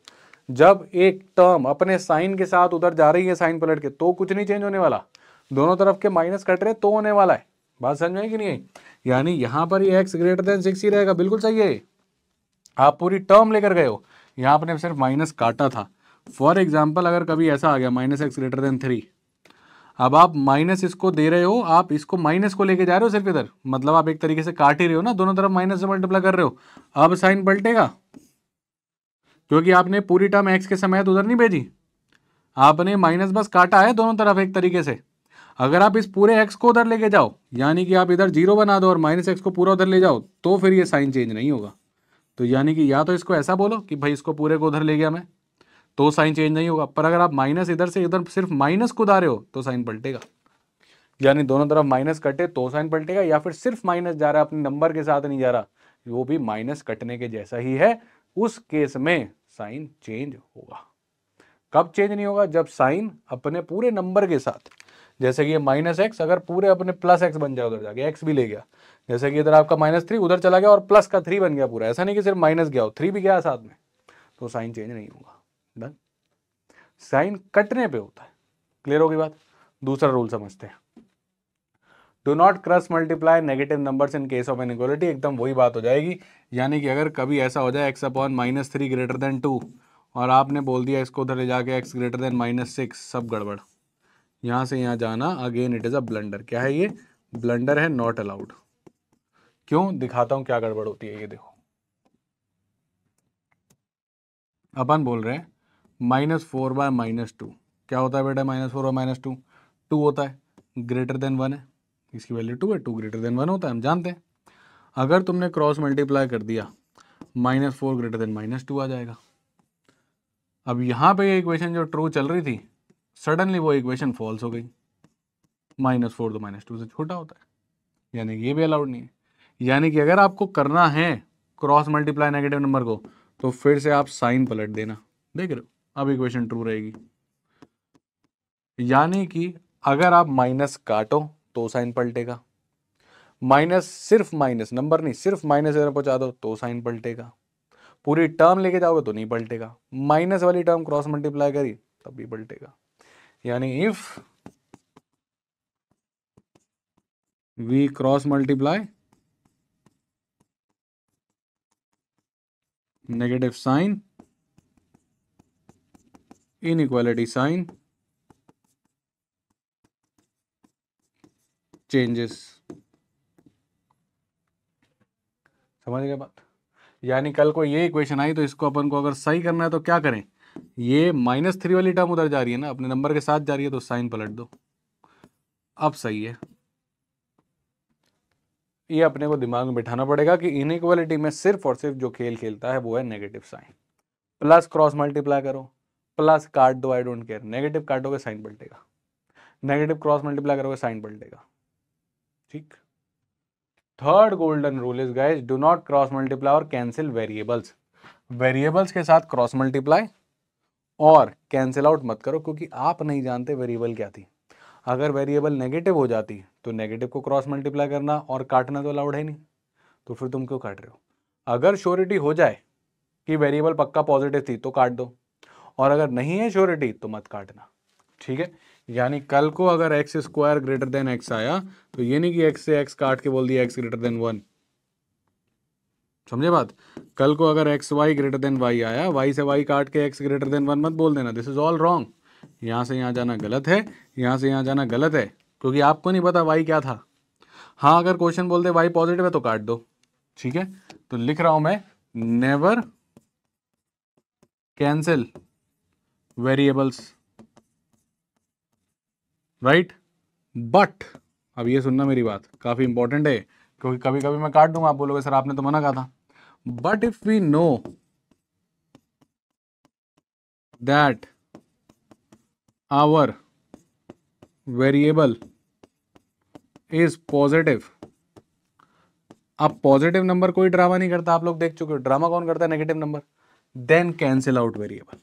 जब एक टर्म अपने साइन के साथ उधर जा रही है साइन पलट के, तो कुछ नहीं चेंज होने वाला, दोनों तरफ के माइनस कट रहे तो होने वाला है। बात समझ में आई कि नहीं आई? यानी यहां पर ये x ग्रेटर देन 6 ही रहेगा, बिल्कुल सही है। आप पूरी टर्म लेकर गए हो, यहां आपने सिर्फ माइनस काटा था। फॉर एग्जाम्पल अगर कभी ऐसा आ गया माइनस एक्स ग्रेटर देन 3, अब आप माइनस इसको दे रहे हो, आप इसको माइनस को लेके जा रहे हो सिर्फ इधर, मतलब आप एक तरीके से काट ही रहे हो ना, दोनों तरफ माइनस से मल्टीप्लाई कर रहे हो। अब साइन पलटेगा, क्योंकि आपने पूरी टर्म एक्स के समय उधर नहीं भेजी, आपने माइनस बस काटा है दोनों तरफ एक तरीके से। अगर आप इस पूरे x को उधर लेके जाओ, यानी कि आप इधर जीरो बना दो और माइनस एक्स को पूरा उधर ले जाओ, तो फिर ये साइन चेंज नहीं होगा। तो यानी कि या तो इसको ऐसा बोलो कि भाई इसको पूरे को उधर ले गया मैं, तो साइन चेंज नहीं होगा। पर अगर आप माइनस इधर से इधर सिर्फ माइनस को उधारे हो, तो साइन पलटेगा। यानी दोनों तरफ माइनस कटे तो साइन पलटेगा, या फिर सिर्फ माइनस जा रहा है, अपने नंबर के साथ नहीं जा रहा, वो भी माइनस कटने के जैसा ही है, उस केस में साइन चेंज होगा। कब चेंज नहीं होगा? जब साइन अपने पूरे नंबर के साथ, जैसे कि ये माइनस एक्स अगर पूरे अपने प्लस एक्स बन जाए, उधर जाके एक्स भी ले गया, जैसे कि इधर आपका माइनस थ्री उधर चला गया और प्लस का थ्री बन गया पूरा, ऐसा नहीं कि सिर्फ माइनस गया हो, थ्री भी गया साथ में, तो साइन चेंज नहीं होगा। डन। साइन कटने पे होता है। क्लियर होगी बात? दूसरा रूल समझते हैं, do not cross multiply negative numbers in case of inequality. एकदम वही बात हो जाएगी, यानी कि अगर कभी ऐसा हो जाए x upon minus three greater than two, और आपने बोल दिया इसको उधर ले जाके x greater than minus six, सब गड़बड़, यहाँ से यहाँ जाना again it is a blunder. क्या है ये? ब्लंडर है, नॉट अलाउड। क्यों? दिखाता हूँ क्या गड़बड़ होती है। ये देखो, अपन बोल रहे हैं minus four by minus two, क्या होता है बेटा minus four by minus two? Two होता है, ग्रेटर देन वन है, इसकी वैल्यू टू है, टू ग्रेटर देन वन होता है, हम जानते हैं। अगर तुमने क्रॉस मल्टीप्लाई कर दिया, minus four greater than minus two आ जाएगा। अब यहाँ पे ये इक्वेशन जो ट्रू चल रही थी, सडनली वो इक्वेशन फॉल्स हो गई, माइनस फोर तो माइनस टू से छोटा होता है, यानी ये भी अलाउड नहीं है। यानी कि अगर आपको करना है क्रॉस मल्टीप्लाई नेगेटिव नंबर को, तो फिर से आप साइन पलट देना, देख रहे हो, अब इक्वेशन ट्रू रहेगी। यानी कि अगर आप माइनस काटो तो साइन पलटेगा, माइनस सिर्फ माइनस, नंबर नहीं, सिर्फ माइनस इधर पहुंचा दो तो साइन पलटेगा, पूरी टर्म लेके जाओगे तो नहीं पलटेगा, माइनस वाली टर्म क्रॉस मल्टीप्लाई करी तब भी पलटेगा। यानी if we cross multiply negative sign, inequality sign changes. समझ गए बात? यानी कल को ये इक्वेशन आई तो इसको अपन को अगर सही करना है तो क्या करें, ये माइनस थ्री वाली टर्म उधर जा रही है ना, अपने नंबर के साथ जा रही है, तो साइन पलट दो, अब सही है। ये अपने को दिमाग में बिठाना पड़ेगा कि इनइक्वालिटी में सिर्फ और सिर्फ जो खेल खेलता है वो है negative sign. Plus cross multiply करो, प्लस काट दो, आई डोंट केयर, नेगेटिव काटोगे साइन पलटेगा। नेगेटिव क्रॉस मल्टीप्लाई करोगे साइन पलटेगा, ठीक। Third golden rule is guys, do not cross multiply और कैंसिल वेरिएबल्स। वेरिएबल्स के साथ क्रॉस मल्टीप्लाई और कैंसिल आउट मत करो, क्योंकि आप नहीं जानते वेरिएबल क्या थी। अगर वेरिएबल नेगेटिव हो जाती तो नेगेटिव को क्रॉस मल्टीप्लाई करना और काटना तो अलाउड है नहीं, तो फिर तुम क्यों काट रहे हो। अगर श्योरिटी हो जाए कि वेरिएबल पक्का पॉजिटिव थी तो काट दो, और अगर नहीं है श्योरिटी तो मत काटना, ठीक है। यानी कल को अगर x square greater than x आया तो ये नहीं कि एक्स से एक्स काट के बोल दिया एक्स ग्रेटर देन 1, समझे बात। कल को अगर x y greater than y आया, वाई से वाई काट के एक्स ग्रेटर देन 1 मत बोल देना, दिस इज ऑल रॉन्ग। यहां से यहां जाना गलत है, यहां से यहां जाना गलत है, क्योंकि आपको नहीं पता वाई क्या था। हाँ, अगर क्वेश्चन बोलते वाई पॉजिटिव है तो काट दो, ठीक है। तो लिख रहा हूं मैं, never cancel variables, right. But अब ये सुनना मेरी बात, काफी इंपॉर्टेंट है, क्योंकि कभी कभी मैं काट दूंगा, आप बोलोगे सर आपने तो मना कहा था। But if we know that our variable is positive, अब पॉजिटिव नंबर कोई ड्रामा नहीं करता, आप लोग देख चुके हो, ड्रामा कौन करता है, negative number. Then cancel out variable.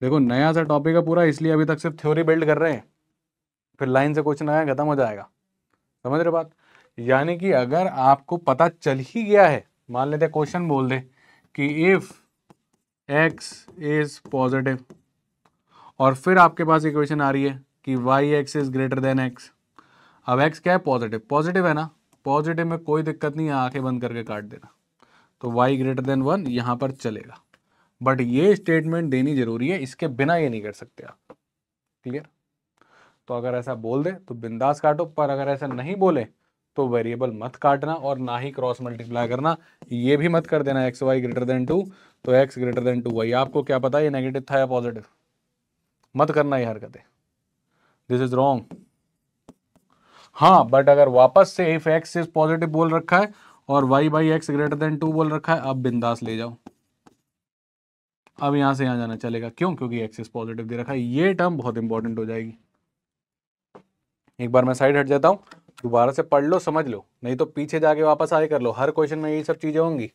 देखो नया सा टॉपिक है पूरा, इसलिए अभी तक सिर्फ थ्योरी बिल्ड कर रहे हैं, फिर लाइन से क्वेश्चन आया खत्म हो जाएगा, समझ रहे बात। यानी कि अगर आपको पता चल ही गया है, मान लेते क्वेश्चन बोल दे कि इफ x इज पॉजिटिव, और फिर आपके पास इक्वेशन आ रही है कि y x is greater than x. अब x क्या है, पॉजिटिव, पॉजिटिव है ना, पॉजिटिव में कोई दिक्कत नहीं है, आंखें बंद करके काट देना, तो y ग्रेटर देन 1 यहां पर चलेगा। बट ये स्टेटमेंट देनी जरूरी है, इसके बिना ये नहीं कर सकते आप, क्लियर। तो अगर ऐसा बोल दे तो बिंदास काटो, पर अगर ऐसा नहीं बोले तो वेरिएबल मत काटना और ना ही क्रॉस मल्टीप्लाई करना। ये भी मत कर देना एक्स वाई ग्रेटर देन 2 तो एक्स ग्रेटर देन 2 वाई, आपको क्या पता ये नेगेटिव था या पॉजिटिव, मत करना ये हरकतें, दिस इज रॉन्ग। हाँ, बट अगर वापस से इफ एक्स इज पॉजिटिव बोल रखा है और y by x greater than 2 बोल रखा है, अब बिंदास ले जाओ, अब यहां से यहां जाना चलेगा, क्यों, क्योंकि एक्स इज पॉजिटिव दे रखा है। ये टर्म बहुत इंपॉर्टेंट हो जाएगी। एक बार मैं साइड हट जाता हूं, दोबारा से पढ़ लो, समझ लो, नहीं तो पीछे जाके वापस आए कर लो, हर क्वेश्चन में यही सब चीजें होंगी।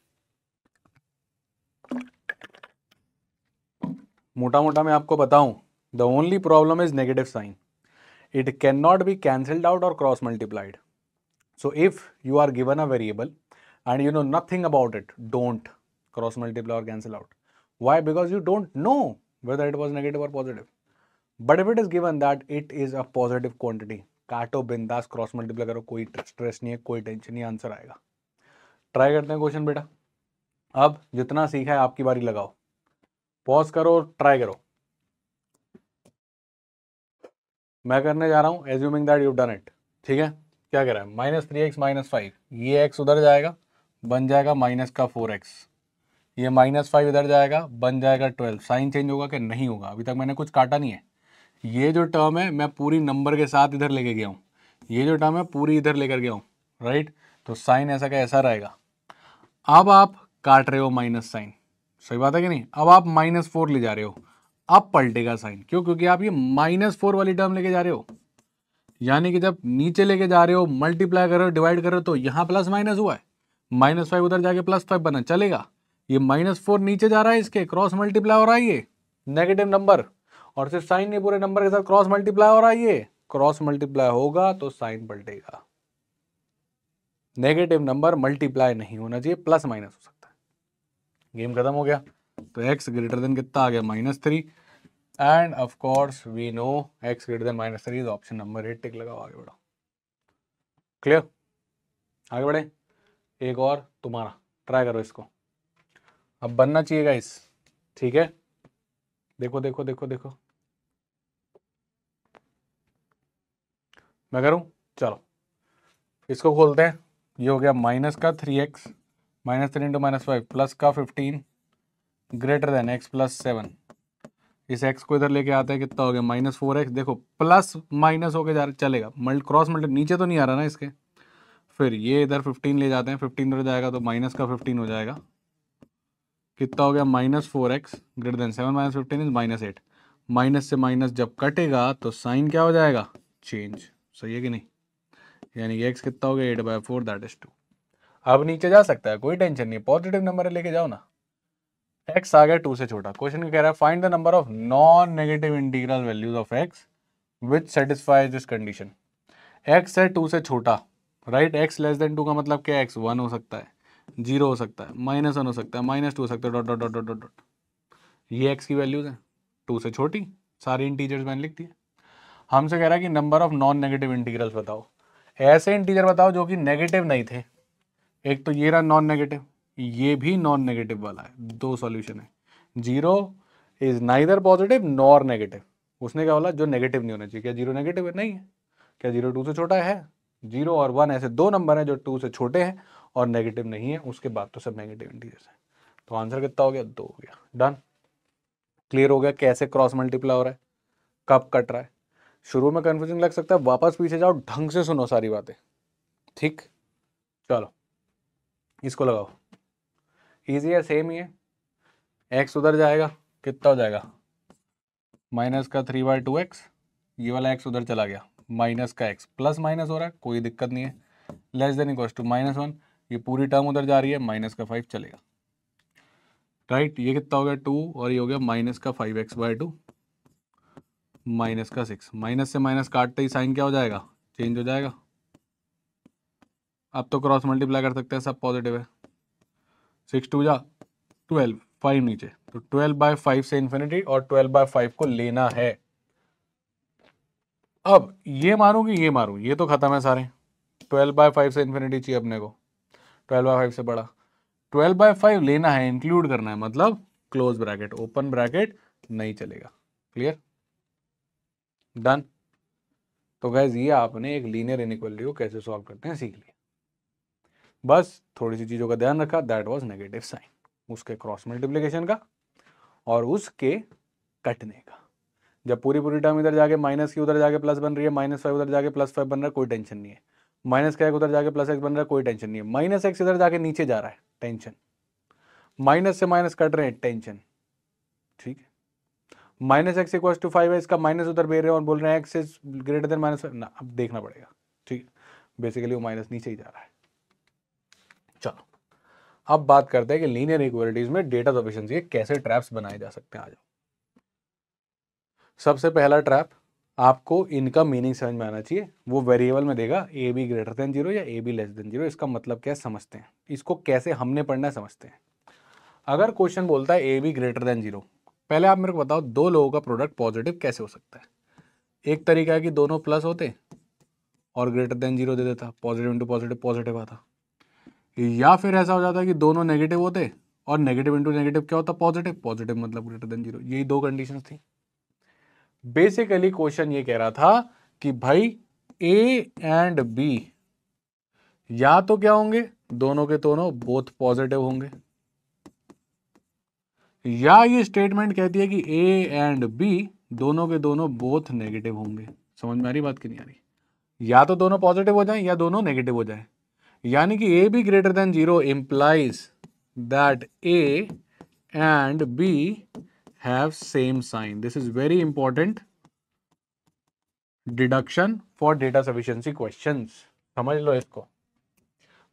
मोटा मोटा मैं आपको बताऊं, the only problem is negative sign, it can not be cancelled out और cross multiplied. So if you are given a variable and you know nothing about it, don't cross multiply or cancel out. Why? Because you don't know whether it was negative or positive. But if it is given that it is a positive quantity, काटो बिंदास, cross multiply करो, कोई stress नहीं है, कोई tension नहीं, answer आएगा। Try करते हैं क्वेश्चन बेटा। अब जितना सीखा है आपकी बारी लगाओ, पॉज करो, ट्राई करो। मैं करने जा रहा हूं assuming that you done it, ठीक है। क्या कह रहा है, -3x -5, ये x उधर जाएगा, बन जाएगा माइनस का 4x, ये -5 इधर जाएगा, बन जाएगा 12। साइन चेंज होगा कि नहीं होगा, अभी तक मैंने कुछ काटा नहीं है। ये जो टर्म है मैं पूरी नंबर के साथ इधर लेके गया हूँ, ये जो टर्म है पूरी इधर लेकर गया हूँ, राइट। तो साइन ऐसा का ऐसा रहेगा। अब आप काट रहे हो माइनस साइन, सही बात है कि नहीं। अब आप -4 ले जा रहे हो, अब पलटेगा साइन, क्यों, क्योंकि आप ये -4 वाली टर्म लेके जा रहे हो। यानी कि जब नीचे लेके जा रहे हो, मल्टीप्लाई कर रहे हो, डिवाइड कर रहे हो, तो यहाँ प्लस माइनस हुआ है, -5 उधर जाके +5 बना, चलेगा। ये -4 नीचे जा रहा है, इसके क्रॉस मल्टीप्लाई हो रहा है, ये नेगेटिव नंबर, और सिर्फ साइन नहीं, पूरे नंबर के साथ क्रॉस मल्टीप्लाई हो रहा है, ये क्रॉस मल्टीप्लाई होगा तो साइन पलटेगा। नेगेटिव नंबर मल्टीप्लाई नहीं होना चाहिए, प्लस माइनस हो सकता है। गेम खत्म हो गया। तो x ग्रेटर देन कितना आ गया, -3, and of course we know x greater than -3 is option number 8। Tick लगाओ, आगे बढ़ो। क्लियर, आगे बढ़े। एक और तुम्हारा, ट्राई करो इसको, अब बनना चाहिए गाइस, ठीक है। देखो देखो देखो देखो, मैं करूं, चलो इसको खोलते हैं। ये हो गया माइनस का 3x, -3 × -5 प्लस का 15 ग्रेटर देन x + 7। इस x को इधर लेके आते हैं, कितना हो गया, -4x। देखो प्लस माइनस होके जा चलेगा, क्रॉस मल्टी नीचे तो नहीं आ रहा ना इसके। फिर ये इधर 15 ले जाते हैं, 15 इधर जाएगा तो माइनस का 15 हो जाएगा, कितना हो गया, -4x greater than 7 - 15 is -8। Minus से माइनस जब कटेगा तो साइन क्या हो जाएगा, चेंज। सही है कि नहीं? यानी कि x कितना हो गया 8/4 दैट इज 2। अब नीचे जा सकता है, कोई टेंशन नहीं, पॉजिटिव नंबर लेके जाओ ना। x आ गया 2 से छोटा। क्वेश्चन क्या कह रहा है, find the number of non negative integral values of x which satisfies this condition. x है 2 से छोटा, राइट। x लेस देन 2 का मतलब क्या है, x 1 हो सकता है, 0 हो सकता है, -1 हो सकता है, -2 हो सकता है, dot dot dot dot dot dot. ये x की वैल्यूज हैं, 2 से छोटी, सारी इंटीजर्स मैंने लिख दिए। हमसे कह रहा है कि number of non negative integrals बताओ। ऐसे इंटीजर बताओ जो कि नेगेटिव नहीं थे। एक तो ये रहा नॉन नेगेटिव, ये भी नॉन नेगेटिव वाला है, दो सॉल्यूशन है। 0 is neither positive nor negative. उसने क्या बोला, जो नेगेटिव नहीं होना चाहिए। क्या 0 नेगेटिव है? नहीं है। क्या 0 2 से छोटा है? 0 और 1 ऐसे दो नंबर हैं जो 2 से छोटे हैं और नेगेटिव नहीं है, उसके बाद तो सब नेगेटिव इंटीजर्स हैं। तो आंसर कितना हो गया, 2 हो गया। डन। क्लियर हो गया कैसे क्रॉस मल्टीप्लाई हो रहा है, कब कट रहा है। शुरू में कंफ्यूजिंग लग सकता है, वापस पीछे जाओ, ढंग से सुनो सारी बातें, ठीक। चलो इसको लगाओ, इजी है, सेम ही है। एक्स उधर जाएगा, कितना हो जाएगा, माइनस का 3/2x। ये वाला x उधर चला गया, माइनस का x, प्लस माइनस हो रहा है, कोई दिक्कत नहीं है। लेस देन इक्वल टू -1, ये पूरी टर्म उधर जा रही है, माइनस का 5 चलेगा, राइट। ये कितना हो गया 2 और ये हो गया माइनस का 5x/2 माइनस का 6। माइनस से माइनस काटते ही साइन क्या हो जाएगा, चेंज हो जाएगा। अब तो क्रॉस मल्टीप्लाई कर सकते हैं, सब पॉजिटिव है। 6 2 जा 12, 5 नीचे, तो 12/5 से इन्फिनिटी और 12/5 को लेना है। अब ये मारूं कि ये मारूं, ये तो खत्म है सारे। 12/5 से इन्फिनिटी चाहिए अपने को, 12/5 से बड़ा। 12/5 लेना है, इंक्लूड करना है, मतलब क्लोज ब्रैकेट, ओपन ब्रैकेट नहीं चलेगा। क्लियर? डन। तो गाइस ये आपने एक लीनियर इनइक्वालिटी को कैसे सॉल्व करते हैं सीख लिया। बस थोड़ी सी चीजों का ध्यान रखा, दैट वाज नेगेटिव साइन, उसके क्रॉस मल्टीप्लिकेशन का और उसके कटने का। जब पूरी पूरी टर्म इधर जाके माइनस की उधर जाके प्लस बन रही है, -5 उधर जाके +5 बन रहा है, कोई टेंशन नहीं है। माइनस का 1 उधर जाके +x बन रहा है, कोई टेंशन नहीं है। -x इधर जाके नीचे जा रहा है, टेंशन। माइनस से माइनस कट रहे हैं, टेंशन। ठीक है। -x = 5 है, इसका माइनस उधर भेज रहे हैं और बोल रहे हैं x इज ग्रेटर देन -5 ना, अब देखना पड़ेगा। ठीक है, बेसिकली वो माइनस नीचे ही जा रहा है। चलो अब बात करते हैं कि लीनियर इक्वालिटीज में डेटा सफिशिएंसी के कैसे ट्रैप्स बनाए जा सकते हैं। आ जाओ। सबसे पहला ट्रैप, आपको इनका मीनिंग समझ में आना चाहिए। वो वेरिएबल में देगा ए बी ग्रेटर देन 0 या ए बी लेस देन 0, इसका मतलब क्या है समझते हैं, इसको कैसे हमने पढ़ना है समझते हैं। अगर क्वेश्चन बोलता है ए बी ग्रेटर देन 0, पहले आप मेरे को बताओ दो लोगों का प्रोडक्ट पॉजिटिव कैसे हो सकता है। एक तरीका है कि दोनों प्लस होते और ग्रेटर देन 0 दे देता, पॉजिटिव इंटू पॉजिटिव पॉजिटिव आता। या फिर ऐसा हो जाता है कि दोनों नेगेटिव होते और नेगेटिव इंटू नेगेटिव क्या होता, पॉजिटिव, पॉजिटिव मतलब ग्रेटर देन 0। यही दो कंडीशंस थी। बेसिकली क्वेश्चन ये कह रहा था कि भाई ए एंड बी या तो क्या होंगे, दोनों के दोनों बोथ पॉजिटिव होंगे, या ये स्टेटमेंट कहती है कि ए एंड बी दोनों के दोनों बोथ नेगेटिव होंगे। समझ में आ रही बात कि नहीं आ रही? या तो दोनों पॉजिटिव हो जाएं या दोनों नेगेटिव हो जाएं। यानी कि a B greater than 0 implies that a and b have same sign. This is very important deduction for data sufficiency questions. समझ लो इसको।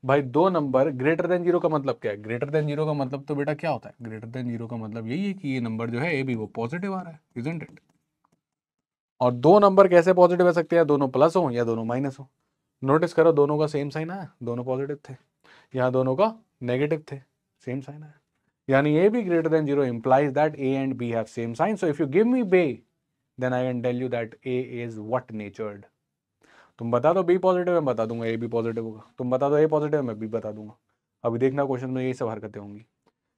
भाई दो नंबर ग्रेटर देन 0 का मतलब क्या है? ग्रेटर देन 0 का मतलब तो बेटा क्या होता है? ग्रेटर देन 0 का मतलब यही है कि ये नंबर जो है ए बी वो पॉजिटिव आ रहा है, इजंट इट? और दो नंबर कैसे पॉजिटिव आ सकते हैं? दोनों प्लस हो या दोनों माइनस हो। नोटिस करो दोनों का सेम साइन आया, दोनों पॉजिटिव थे। यहाँ दोनों का नेगेटिव थे, सेम साइन आया। यानी A B greater than 0 implies that A and B have same sign. So if you give me B, then I can tell you that A is what natured. तुम बता दो B positive है, मैं बता दूंगा A भी positive होगा। तुम बता दो A पॉजिटिव है, मैं B बता दूंगा। अभी देखना क्वेश्चन में यही सब हरकतें होंगी।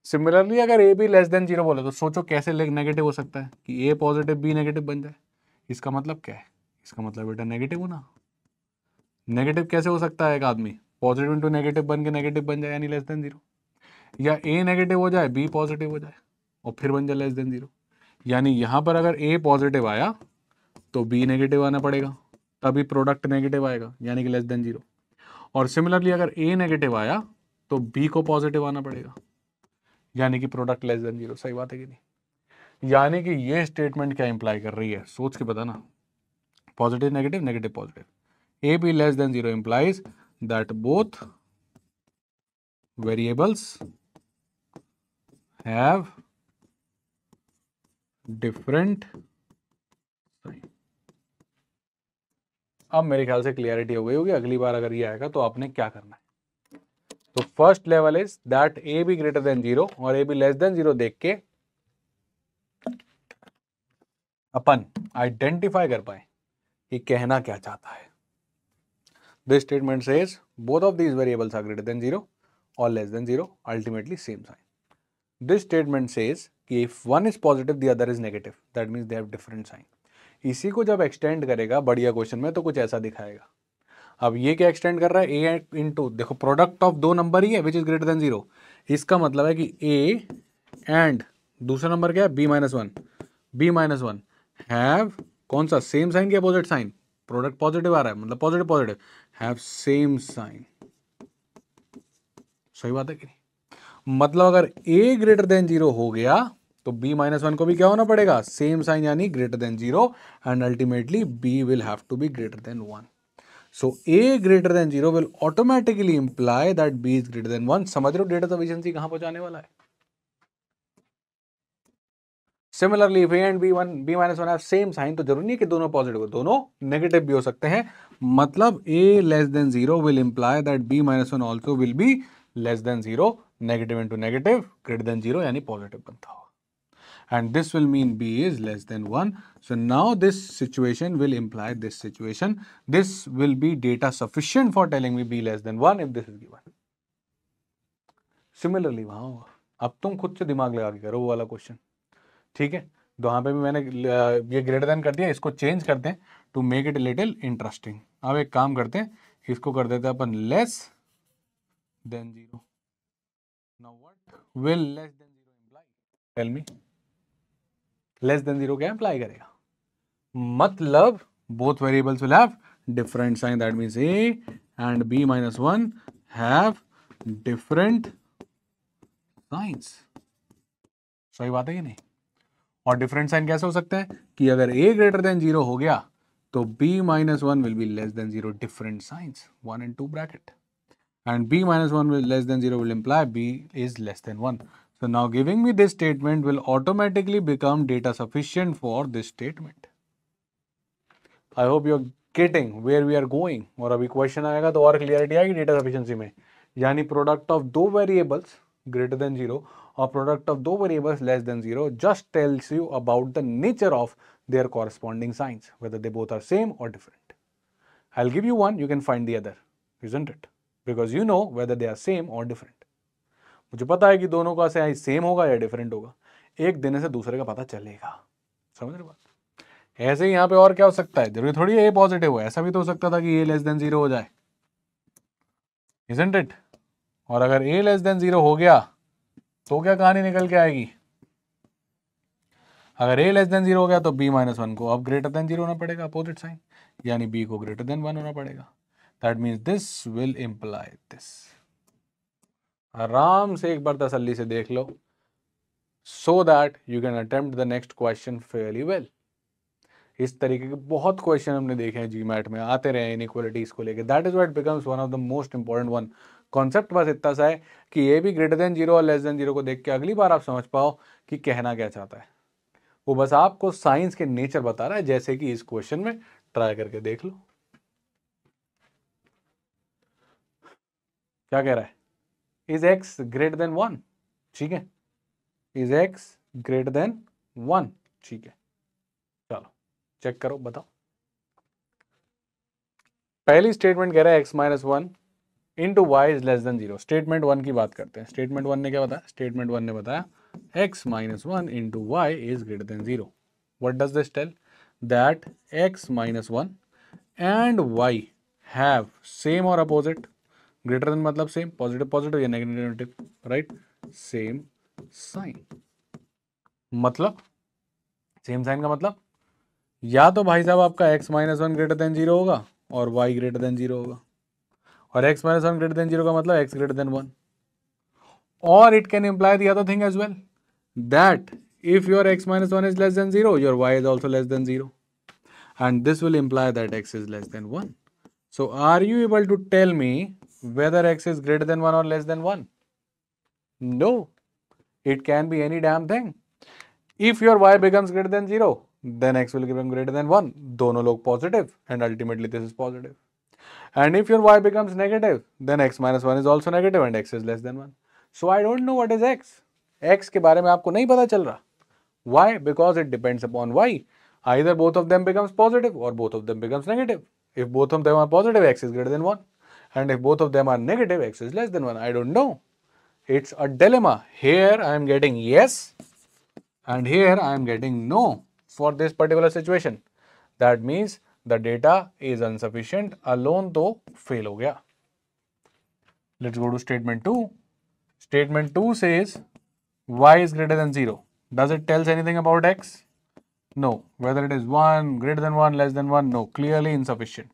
सिमिलरली अगर A भी लेस देन 0 बोले तो सोचो कैसे नेगेटिव हो सकता है कि A पॉजिटिव B नेगेटिव बन जाए। इसका मतलब क्या है? इसका मतलब बेटा नेगेटिव होना। नेगेटिव कैसे हो सकता है? एक आदमी पॉजिटिव इंटू नेगेटिव बन के नेगेटिव बन जाए, यानी लेस देन 0। या A नेगेटिव हो जाए B पॉजिटिव हो जाए और फिर बन जाए लेस देन 0। यानी यहां पर अगर A पॉजिटिव आया तो B नेगेटिव आना पड़ेगा, तभी प्रोडक्ट नेगेटिव आएगा, यानी कि लेस देन 0। और सिमिलरली अगर A नेगेटिव आया तो B को पॉजिटिव आना पड़ेगा, यानी कि प्रोडक्ट लेस देन 0। सही बात है कि नहीं? यानी कि ये स्टेटमेंट क्या इंप्लाई कर रही है, सोच के बताना। Positive negative, negative positive, A B less than zero implies that both variables have different. अब मेरे ख्याल से क्लियरिटी हो गई होगी, अगली बार अगर ये आएगा तो आपने क्या करना है। तो first level is that A B greater than zero और A B less than zero देख के अपन आइडेंटिफाई कर पाए कि कहना क्या चाहता है। This statement says both of these variables are greater than zero और less than zero, ultimately same sign. This statement says कि if one is positive the other is negative, that means they have different sign. इसी को जब extend करेगा बढ़िया question में तो कुछ ऐसा दिखाएगा। अब ये क्या एक्सटेंड कर रहा है, ए इंटू, देखो प्रोडक्ट ऑफ दो नंबर ही है which is greater than zero, इसका मतलब है कि ए एंड दूसरा नंबर क्या है b minus one, b minus one have कौन सा, सेम साइन के अपोजिट साइन, प्रोडक्ट पॉजिटिव आ रहा है मतलब positive positive, have same sign. सही बात है कि नहीं? मतलब अगर ए ग्रेटर देन जीरो हो गया तो बी माइनस वन को भी क्या होना पड़ेगा, सेम साइन यानी greater than zero, and ultimately b will have to be greater than one. So A greater than 0 will automatically imply that B is greater than 1. समझ रहे हो डेटा सफिशिएंसी कहां पहुंचाने वाला है? Similarly, if A and B minus 1 have same sign, तो जरूरी नहीं है कि दोनों पॉजिटिव हो, दोनों नेगेटिव भी हो सकते हैं। मतलब A less than 0 will imply that B minus 1 also will be less than 0. Negative into negative greater than 0 यानी पॉजिटिव बनता होगा। And this will mean B is less than 1. So now this situation will imply this situation. This will be data sufficient for telling me B less than 1 if this is given. Similarly वहां होगा। अब तुम खुद से दिमाग लगा के करो वो वाला क्वेश्चन, ठीक है? तो वहां पे भी मैंने ये ग्रेटर देन कर दिया, इसको चेंज करते हैं to make it little interesting. अब एक काम करते हैं, इसको कर देते हैं अपन less than zero. Now what will less than zero imply, tell me. Less than zero क्या इंप्लाई करेगा, मतलब both variables will have different sign, that means A and B minus 1 have different signs। सही बात है कि नहीं? और different sign कैसे हो सकते हैं कि अगर A ग्रेटर देन जीरो हो गया तो B minus 1 will be less than zero, different signs 1 and 2 bracket, and B minus 1 will less than 0 will imply B is less than 1. So now giving me this statement will automatically become data sufficient for this statement. I hope you are getting where we are going। और अभी question आएगा तो और clarity आएगी data sufficiency में। यानी product of दो variables greater than zero और प्रोडक्ट ऑफ दो variables less than zero just tells you about the nature of their corresponding signs, whether they both are same और डिफरेंट। I will give you one, you can find the other, isn't it? Because you know whether they are same और डिफरेंट। मुझे पता है कि दोनों का सेम होगा या डिफरेंट होगा, एक देने से दूसरे का पता चलेगा। समझ रहे बात? ऐसे ही यहाँ पे और क्या हो सकता है, जरूरी थोड़ी है ए पॉजिटिव हो, ऐसा भी तो हो सकता था कि ए लेस देन जीरो हो जाए, इजंट इट? और अगर ए लेस देन जीरो हो गया तो क्या कहानी निकल के आएगी, अगर ए लेस देन जीरो हो गया तो बी माइनस वन को अब ग्रेटर देन जीरो होना पड़ेगा, अपोजिट साइन, यानी बी को ग्रेटर देन वन होना पड़ेगा। That means this will imply this. आराम से एक बार तसल्ली से देख लो, so that you can attempt the next question fairly well. इस तरीके के बहुत क्वेश्चन हमने देखे हैं जीमैट में, आते रहे इनइक्वालिटीज को लेके। That is what becomes one of the most important one. Concept बस इतना सा है कि ये भी ग्रेटर देन जीरो और लेस देन जीरो को देख के अगली बार आप समझ पाओ कि कहना क्या चाहता है। वो बस आपको साइंस के नेचर बता रहा है, जैसे कि इस क्वेश्चन में ट्राई करके देख लो। क्या कह रहा है, is x greater than one, ठीक है, is x greater than one, ठीक है। चलो चेक करो, बताओ। पहली स्टेटमेंट कह रहा है x minus one into y is less than zero. Statement one की बात करते हैं। स्टेटमेंट वन ने क्या बताया, स्टेटमेंट वन ने बताया x minus one into y is greater than zero. What does this tell, that x minus one and y have same और अपोजिट, ग्रेटर देन मतलब सेम, पॉजिटिव पॉजिटिव या negative negative, right, same sign. मतलब same sign का मतलब या तो भाई साहब आपका x minus one greater than zero होगा और y ग्रेटर देन जीरो होगा, और x minus one greater than zero का मतलब x ग्रेटर देन वन, और it can imply the other thing as well, that if your x minus 1 is less than 0, your y is also less than 0. And this will imply that x is less than 1. So are you able to tell me whether x is greater than 1 or less than 1? No. It can be any damn thing. If your y becomes greater than 0, then x will become greater than 1. दोनों लोग positive and ultimately this is positive. And if your y becomes negative, then x minus 1 is also negative and x is less than 1. So I don't know what is x. X के बारे में आपको नहीं पता चल रहा. Why? Because it depends upon y. Either both of them becomes positive or both of them becomes negative. If both of them are positive, x is greater than 1. And if both of them are negative, x is less than 1. I don't know. It's a dilemma. Here I am getting yes and here I am getting no for this particular situation. That means the data is insufficient. Alone तो fail हो गया. Let's go to statement 2. Statement 2 says y is greater than 0. Does it tell us anything about x? No. Whether it is 1, greater than 1, less than 1, no. Clearly insufficient.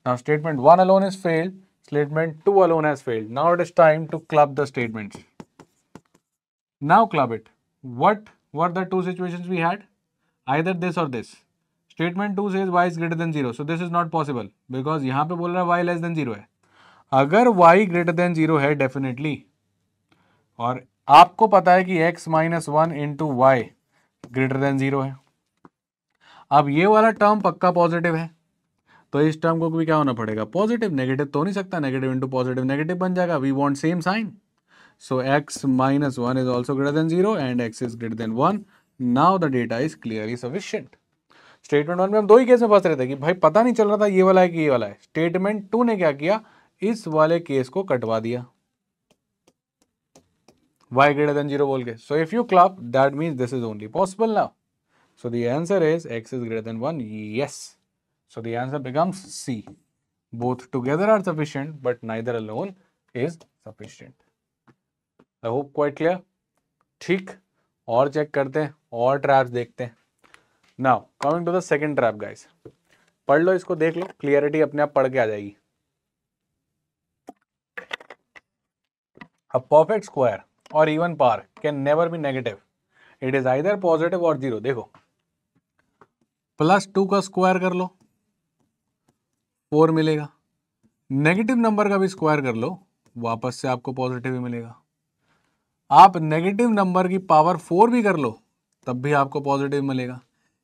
Now statement 1 alone is failed. Statement 2 alone has failed. Now it is time to club the statements. Now club it. What were the two situations we had? Either this or this. Statement 2 says y is greater than 0. So this is not possible because यहाँ पे बोल रहा है y less than 0 है. अगर y greater than 0 है definitely और आपको पता है कि x minus 1 into y greater than 0 है. अब ये वाला टर्म पक्का पॉजिटिव है तो इस टर्म को भी क्या होना पड़ेगा? पॉजिटिव. नेगेटिव तो नहीं सकता. नेगेटिव इंटू पॉजिटिव नेगेटिव बन जाएगा. We want same sign. So x minus 1 is also greater than 0 and x is greater than 1. Now the data is clearly sufficient. Statement 1 में हम दो ही केस में फंस रहे थे कि भाई पता नहीं चल रहा था ये वाला है कि ये वाला है. स्टेटमेंट 2 ने क्या किया? इस वाले केस को कटवा दिया y greater than 0 बोल के. So if you club, that means this is only possible now. So the answer is x is greater than 1. Yes. So the answer becomes C. Both together are sufficient, but neither alone is sufficient. I hope quite clear. ठीक. और check करते हैं और traps देखते हैं. Now coming to the second trap guys. पढ़ लो इसको, देख लो, क्लियरिटी अपने आप पढ़ के आ जाएगी. A perfect square or even par can never be negative. It is either positive or 0. देखो +2 का स्क्वायर कर लो 4 मिलेगा. नेगेटिव नंबर का भी स्क्वायर कर लो, वापस से आपको पॉजिटिव ही मिलेगा. आप नेगेटिव नंबर की पावर 4 भी कर लो तब भी आपको पॉजिटिव मिलेगा.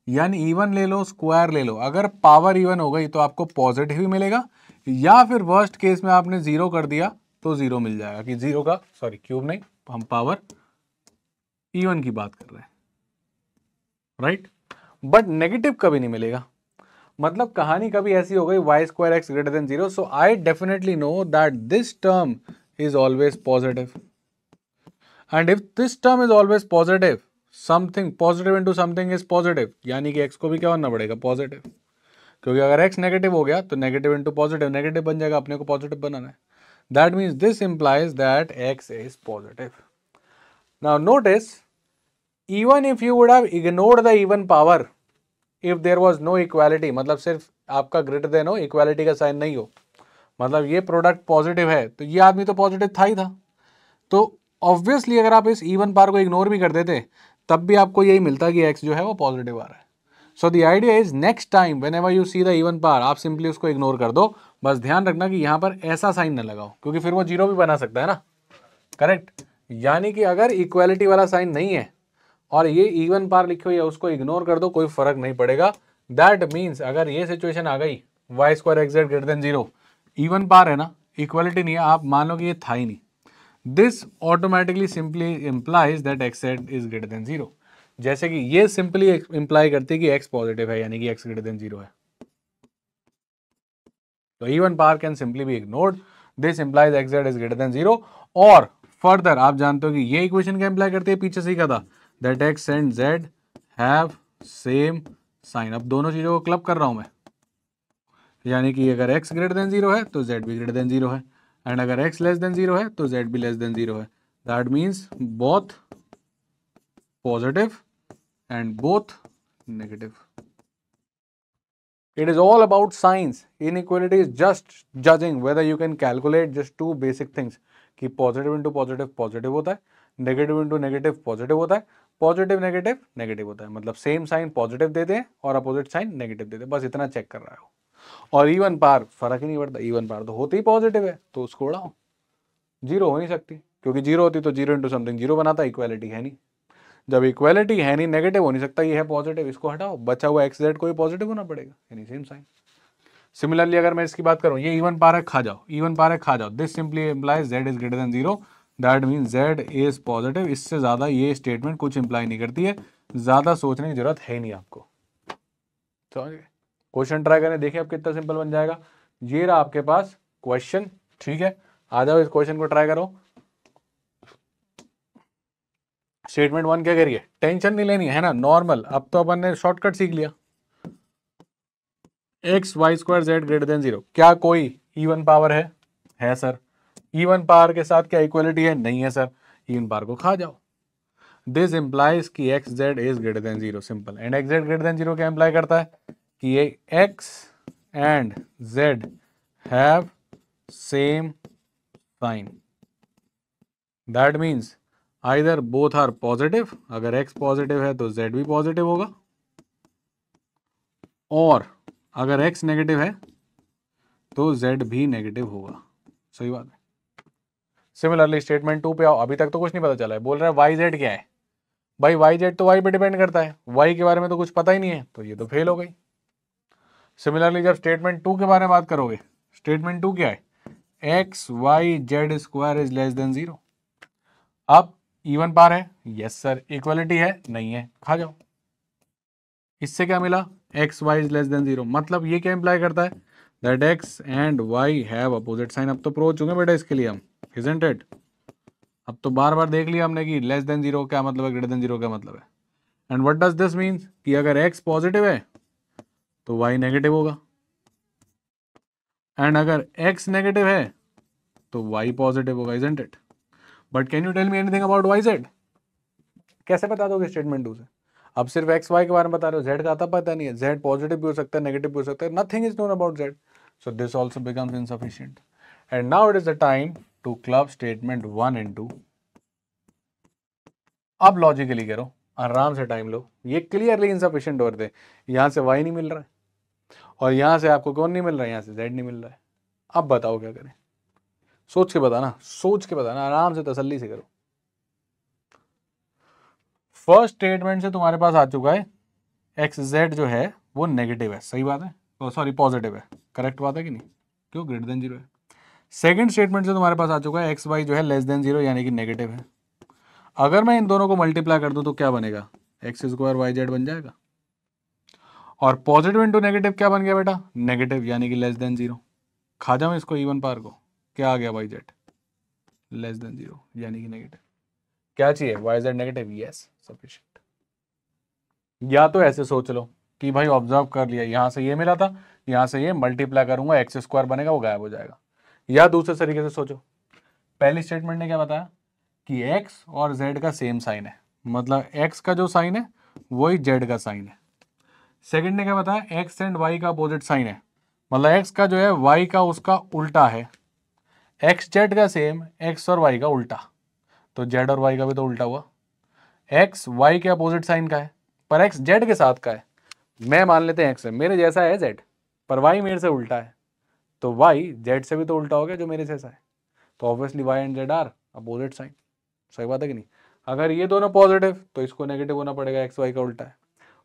यानी इवन ले लो, स्क्वायर ले लो, अगर पावर इवन हो गई तो आपको पॉजिटिव ही मिलेगा. या फिर वर्स्ट केस में आपने 0 कर दिया तो 0 मिल जाएगा कि 0 का क्यूब नहीं, हम पावर इवन की बात कर रहे हैं, राइट. बट नेगेटिव कभी नहीं मिलेगा. मतलब कहानी कभी ऐसी हो गई y square x greater than 0. So I definitely know that this term is always positive. And if this term is always positive, something positive into something is positive. यानी कि x को भी क्या होना पड़ेगा? पॉजिटिव. क्योंकि अगर x नेगेटिव हो गया तो नेगेटिव इंटू पॉजिटिव नेगेटिव बन जाएगा. अपने को पॉजिटिव बनाना है. That means this implies that x is positive. Now notice, even if you would have ignored the even power, if there was no equality, मतलब सिर्फ आपका greater than हो, equality का साइन नहीं हो, मतलब ये प्रोडक्ट पॉजिटिव है तो ये आदमी तो पॉजिटिव था ही था. तो ऑब्वियसली अगर आप इस इवन पावर को इग्नोर भी कर देते तब भी आपको यही मिलता कि x जो है वो पॉजिटिव आ रहा है. So the idea is next time when ever you see the even power आप सिंपली उसको इग्नोर कर दो. बस ध्यान रखना कि यहाँ पर ऐसा साइन ना लगाओ क्योंकि फिर वो 0 भी बना सकता है ना. करेक्ट. यानी कि अगर इक्वालिटी वाला साइन नहीं है और ये इवन पावर लिखी हुई है उसको इग्नोर कर दो, कोई फर्क नहीं पड़ेगा. दैट मीन्स अगर ये सिचुएशन आ गई y square x z greater than 0, even power है ना, इक्वालिटी नहीं है, आप मान लो कि ये था ही नहीं, this automatically simply implies that x z is greater than 0. जैसे कि ये सिंपली इंप्लाई करती है कि x पॉजिटिव है यानी कि x ग्रेटर देन 0 है. तो even power can simply be ignored. This implies x z is greater than 0. और फर्दर आप जानते हो कि ये इक्वेशन क्या इंप्लाई करती है, पीछे सीखा था, that x and z have same sign. अब दोनों चीजों को क्लब कर रहा हूं मैं, यानी कि अगर x ग्रेटर देन 0 है तो z भी ग्रेटर देन 0 है, एंड अगर x लेस देन 0 है तो z भी लेस देन 0 है. That means both positive and both negative. It is all about signs. Inequality is just judging whether you can calculate just two basic things कि positive into positive positive होता है, negative into negative positive होता है. Positive negative negative होता है, मतलब same sign positive दे दें और अपोजिट साइन नेगेटिव दे दें, बस इतना चेक कर रहा है। और इवन पार फर्क ही नहीं पड़ता, इवन पार तो होती ही पॉजिटिव है तो उसको उड़ाओ, जीरो हो नहीं सकती, क्योंकि जीरो होती तो जीरो इंटू समथिंग जीरो बनाता, इक्वालिटी है नहीं। जब इक्वालिटी है नहीं, नेगेटिव हो नहीं सकता, ये है पॉजिटिव, इसको हटाओ, बचा हुआ एक्स जेड को भी पॉजिटिव होना पड़ेगा, यानी सेम साइन। सिमिलरली अगर मैं इसकी बात करूं, ये इवन पार है, खा जाओ, इवन पार है, खा जाओ, this simply implies Z is greater than zero, that mean Z is positive. इससे ज्यादा ये स्टेटमेंट कुछ इंप्लाई नहीं करती है, ज्यादा सोचने की जरूरत है नहीं आपको। समझ गए? क्वेश्चन ट्राई करें, देखिए अब कितना सिंपल बन जाएगा। ये रहा आपके पास क्वेश्चन, ठीक है, आ जाओ इस क्वेश्चन को ट्राई करो। स्टेटमेंट 1 क्या करिए, टेंशन नहीं लेनी है ना, नॉर्मल। अब तो अपन ने शॉर्टकट सीख लिया, x y square z greater than zero. क्या कोई इवन पावर है सर। इवन पावर के साथ क्या इक्वलिटी है, नहीं है सर, इवन पावर को खा जाओ। दिस इंप्लाइज कि x z is greater than zero, simple. And x z greater than zero क्या इंप्लाई करता है कि ये x and z have same sign, that means either both are positive, अगर एक्स पॉजिटिव है तो जेड भी पॉजिटिव होगा, और अगर एक्स नेगेटिव है तो जेड भी नेगेटिव होगा। सही बात है। सिमिलरली स्टेटमेंट 2 पे आओ, अभी तक तो कुछ नहीं पता चला है, बोल रहा है वाई जेड क्या है। भाई वाई जेड तो वाई पे डिपेंड करता है, वाई के बारे में तो कुछ पता ही नहीं है, तो ये तो फेल हो गई। सिमिलरली जब स्टेटमेंट 2 के बारे में बात करोगे, स्टेटमेंट 2 क्या है, x y z square is less than zero. अब इवन पार है, यस सर, इक्वलिटी है, नहीं है, खा जाओ। इससे क्या मिला, x y is less than zero, मतलब ये क्या इंप्लाई करता है, that x and y have opposite sign. अब तो प्रो चुके बेटा इसके लिए हम, इजंट इट। अब तो बार बार देख लिया हमने कि लेस देन जीरो क्या मतलब है, ग्रेटर देन जीरो क्या मतलब है। And what does this means कि अगर एक्स पॉजिटिव है तो वाई नेगेटिव होगा, एंड अगर एक्स नेगेटिव है तो वाई पॉजिटिव होगा, isn't it. But can you tell me anything about y z, कैसे बता दोगे स्टेटमेंट 2 से। अब सिर्फ एक्स वाई के बारे में बता रहे हो, जेड का आता पता नहीं है, जेड पॉजिटिव भी हो सकता है, नेगेटिव भी हो सकता है, nothing is known about z, so this also becomes insufficient. And now it is the time to club statement 1 and 2। अब लॉजिकली करो, आराम से टाइम लो, ये क्लियरली इनसफिशिएंट वर्ड है, यहाँ से वाई नहीं मिल रहा है और यहाँ से आपको कौन नहीं मिल रहा है, यहाँ से जेड नहीं मिल रहा है। अब बताओ क्या करें, सोच के बताना, सोच के बताना, आराम से तसल्ली से करो। फर्स्ट स्टेटमेंट से तुम्हारे पास आ चुका है एक्स जेड जो है वो नेगेटिव है, सही बात है, तो सॉरी पॉजिटिव है, करेक्ट बात है कि नहीं, क्यों ग्रेटर देन जीरो है। सेकंड स्टेटमेंट से तुम्हारे पास आ चुका है एक्स वाई जो है लेस देन जीरो, यानी कि नेगेटिव है। अगर मैं इन दोनों को मल्टीप्लाई कर दूं तो क्या बनेगा, एक्स स्क्वायर वाई जेड बन जाएगा, और पॉजिटिव इंटू नेगेटिव क्या बन गया बेटा, नेगेटिव, यानी कि लेस देन जीरो। खा जाऊं इसको इवन पार को, क्या आ गया y z less than zero, यानी कि नेगेटिव। क्या चाहिए, y z negative, yes sufficient. या तो ऐसे सोच लो कि भाई ऑब्जर्व कर लिया, यहां से ये मिला था, यहां से ये मल्टीप्लाई करूंगा, एक्स स्क्वायर बनेगा, वो गायब हो जाएगा। या दूसरे तरीके से सोचो, पहली स्टेटमेंट ने क्या बताया कि एक्स और जेड का सेम साइन है, मतलब एक्स का जो साइन है वही जेड का साइन है। सेकंड ने क्या बताया, एक्स एंड वाई का अपोजिट साइन है, मतलब एक्स का जो है वाई का उसका उल्टा है, एक्स जेड का सेम, एक्स और वाई का उल्टा, तो जेड और वाई का भी तो उल्टा हुआ। एक्स वाई के अपोजिट साइन का है पर एक्स जेड के साथ का है, मैं मान लेते हैं एक्स है मेरे जैसा है जेड, पर वाई मेरे से उल्टा है, तो वाई जेड से भी तो उल्टा हो गया जो मेरे जैसा है, तो obviously y and z are opposite sign. सही बात है कि नहीं। अगर ये दोनों पॉजिटिव तो इसको नेगेटिव होना पड़ेगा, एक्स वाई का उल्टा है,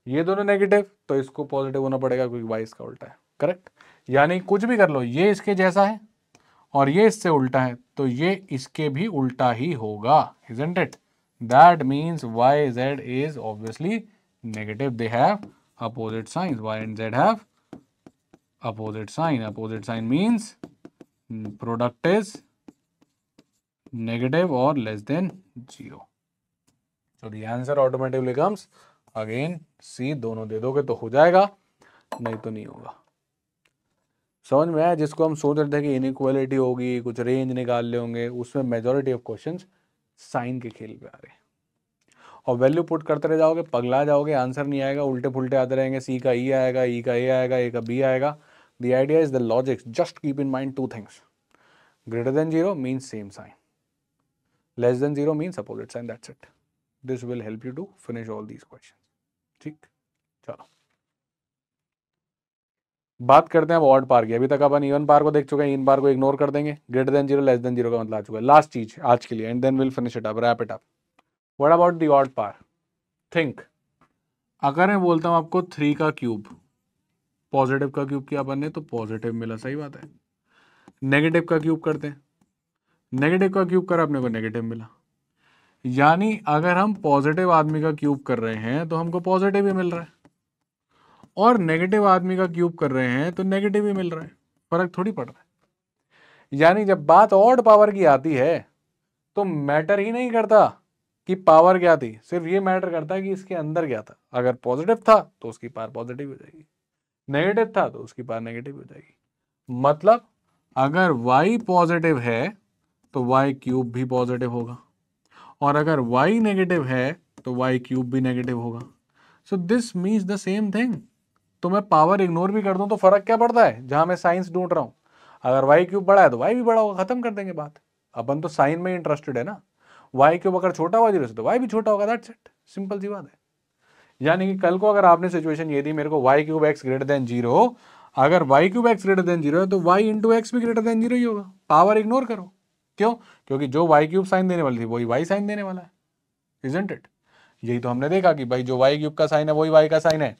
ये दोनों नेगेटिव तो इसको पॉजिटिव होना पड़ेगा क्योंकि वाई इसका उल्टा है, करेक्ट। यानी कुछ भी कर लो, ये इसके जैसा है और ये इससे उल्टा है, तो ये इसके भी उल्टा ही होगा, isn't it? That means y z is obviously negative. They have opposite signs. Y and z have opposite sign. Opposite sign means product is negative or less than 0. So the answer automatically comes again C. दोनों दे दोगे तो हो जाएगा, नहीं तो नहीं होगा। समझ में आया, जिसको हम सोच रहे थे कि इनइक्वालिटी होगी, कुछ रेंज निकाल ले होंगे, उसमें मेजॉरिटी ऑफ क्वेश्चंस साइन के खेल पे आ रहे हैं। और वैल्यू पुट करते रह जाओगे, पगला जाओगे, आंसर नहीं आएगा, उल्टे पुल्टे आते रहेंगे, सी का ई आएगा, ई का ए आएगा, ए का बी आएगा। The idea is the logic, just keep in mind two things, greater than zero means same sign, less than zero means opposite sign, that's it. This will help you to finish all these question. ठीक, चलो बात करते हैं अब odd पार की। अभी तक अपन even पार को देख चुके हैं, इन पार को इग्नोर कर देंगे, greater than zero less than zero का मतलब आ चुका है। लास्ट चीज आज के लिए, and then will finish it up, wrap it up. What about the odd power? Think, अगर मैं बोलता हूं आपको 3 का क्यूब, पॉजिटिव का क्यूब किया अपन ने तो पॉजिटिव मिला, सही बात है। नेगेटिव का क्यूब करते हैं, नेगेटिव का क्यूब करा अपने को नेगेटिव मिला। यानी अगर हम पॉजिटिव आदमी का क्यूब कर रहे हैं तो हमको पॉजिटिव ही मिल रहा है, और नेगेटिव आदमी का क्यूब कर रहे हैं तो नेगेटिव ही मिल रहा है, फर्क थोड़ी पड़ रहा है। यानी जब बात ऑड पावर की आती है तो मैटर ही नहीं करता कि पावर क्या थी, सिर्फ ये मैटर करता है कि इसके अंदर क्या था। अगर पॉजिटिव था तो उसकी पावर पॉजिटिव हो जाएगी, नेगेटिव था तो उसकी पावर नेगेटिव हो जाएगी। मतलब अगर y पॉजिटिव है तो y क्यूब भी पॉजिटिव होगा, और अगर y नेगेटिव है तो y क्यूब भी नेगेटिव होगा। So this means the same thing. तो मैं पावर इग्नोर भी कर दूं तो फर्क क्या पड़ता है, जहां मैं साइंस ढूंढ रहा हूं। अगर y क्यूब बड़ा है तो y भी बड़ा होगा, खत्म कर देंगे बात। अपन तो साइन में इंटरेस्टेड है ना, y क्यूब अगर छोटा हुआ जीरो से तो y भी छोटा होगा, दैट्स इट, सिंपल सी बात है। यानी कि कल को अगर आपने सिचुएशन ये दी मेरे को y cube x greater than zero, अगर y cube x greater than zero है तो y इंटू एक्स भी ग्रेटर देन जीरो ही होगा। पावर इग्नोर करो, क्यों? क्योंकि जो y क्यूब साइन देने वाली थी वही y साइन देने वाला है, इजंट इट? यही तो हमने देखा कि भाई जो y क्यूब का साइन है वही y का साइन है,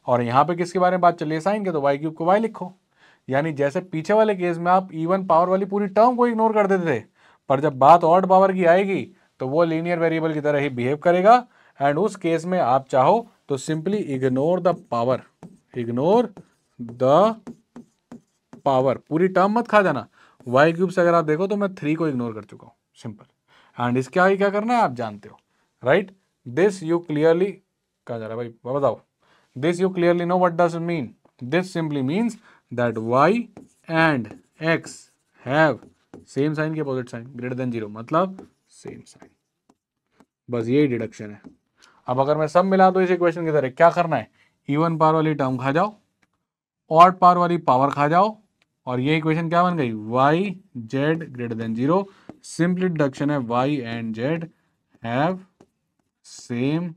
और यहाँ पे किसके बारे में बात चल रही है, साइन के, तो y क्यूब को y लिखो। यानी जैसे पीछे वाले केस में आप इवन पावर वाली पूरी टर्म को इग्नोर कर देते थे, पर जब बात ऑड पावर की आएगी तो वो लीनियर वेरिएबल की तरह ही बिहेव करेगा, एंड उस केस में आप चाहो तो simply ignore the power, ignore the power, पूरी टर्म मत खा जाना। y क्यूब से अगर आप देखो तो मैं 3 को इग्नोर कर चुका हूं, सिंपल। एंड इसके आगे क्या करना है आप जानते हो, राइट? दिस यू क्लियरली, कहा जा रहा है भाई बताओ, this you clearly know what does it mean? This simply means that y and x have same sign के opposite sign, greater than zero मतलब सेम साइन। बस यही डिडक्शन है। अब अगर मैं सब मिला तो इस इक्वेशन की तरह क्या करना है, इवन पावर वाली टर्म खा जाओ, ऑड पावर वाली पावर खा जाओ, और ये इक्वेशन क्या बन गई, y z greater than zero. Simply deduction है, y and z have same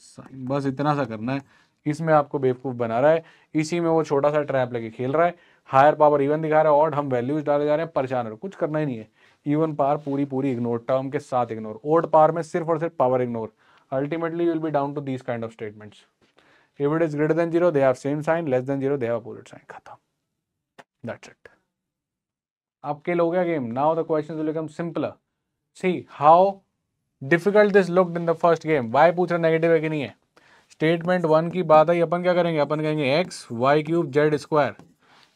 sign. बस इतना सा करना है, इसमें आपको बेवकूफ बना रहा है, इसी में वो छोटा सा ट्रैप लेके खेल रहा है। हायर पावर इवन दिखा रहा है, ऑड हम वैल्यूज डाले जा रहे हैं, परेशान हो, कुछ करना ही नहीं है। इवन पावर पूरी पूरी इग्नोर, टर्म के साथ इग्नोर, ऑड पावर में सिर्फ और सिर्फ power ignore. Ultimately you will be down to these kind of statements. If it is greater than 0, they have same sign, less than 0, they have opposite sign. खत्म, that's it. अब खेल हो गया game. Now the questions will become simpler. See how difficult this looked in the first game. Y पूछ रहा negative है कि नहीं है. स्टेटमेंट 1 की बात आई, अपन क्या करेंगे, अपन कहेंगे x y cube z square.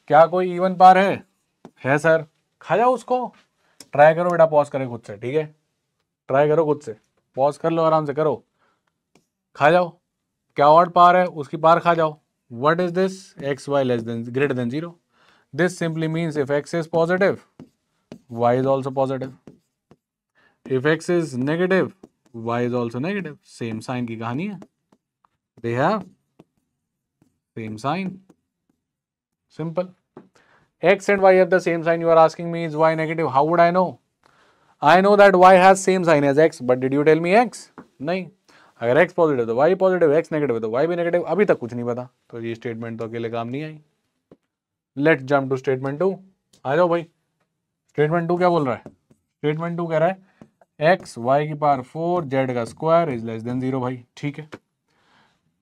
क्या कोई इवन पार है सर? खा जाओ उसको, ट्राई करो बेटा, पॉज करे खुद से, ठीक है? ट्राई करो खुद से, पॉज कर लो, आराम से करो, खा जाओ. क्या ऑड पार है, उसकी पार खा जाओ. What is this? x y less than greater than 0. This simply means if x is positive, y is also positive. If x is negative, y is also negative. Same sign की कहानी है. They have same sign. Simple. X and y have the same sign. You are asking me is y negative? How would I know? I know that y has same sign as x, but did you tell me x? नहीं. अगर x positive तो y positive, x negative तो y भी negative. अभी तक कुछ नहीं पता, तो ये स्टेटमेंट तो अकेले काम नहीं आई. Let's jump to statement 2. आ जाओ भाई. स्टेटमेंट 2 क्या बोल रहा है? स्टेटमेंट 2 कह रहा है x y की पावर 4 z का स्क्वायर इज लेस देन 0. भाई ठीक है.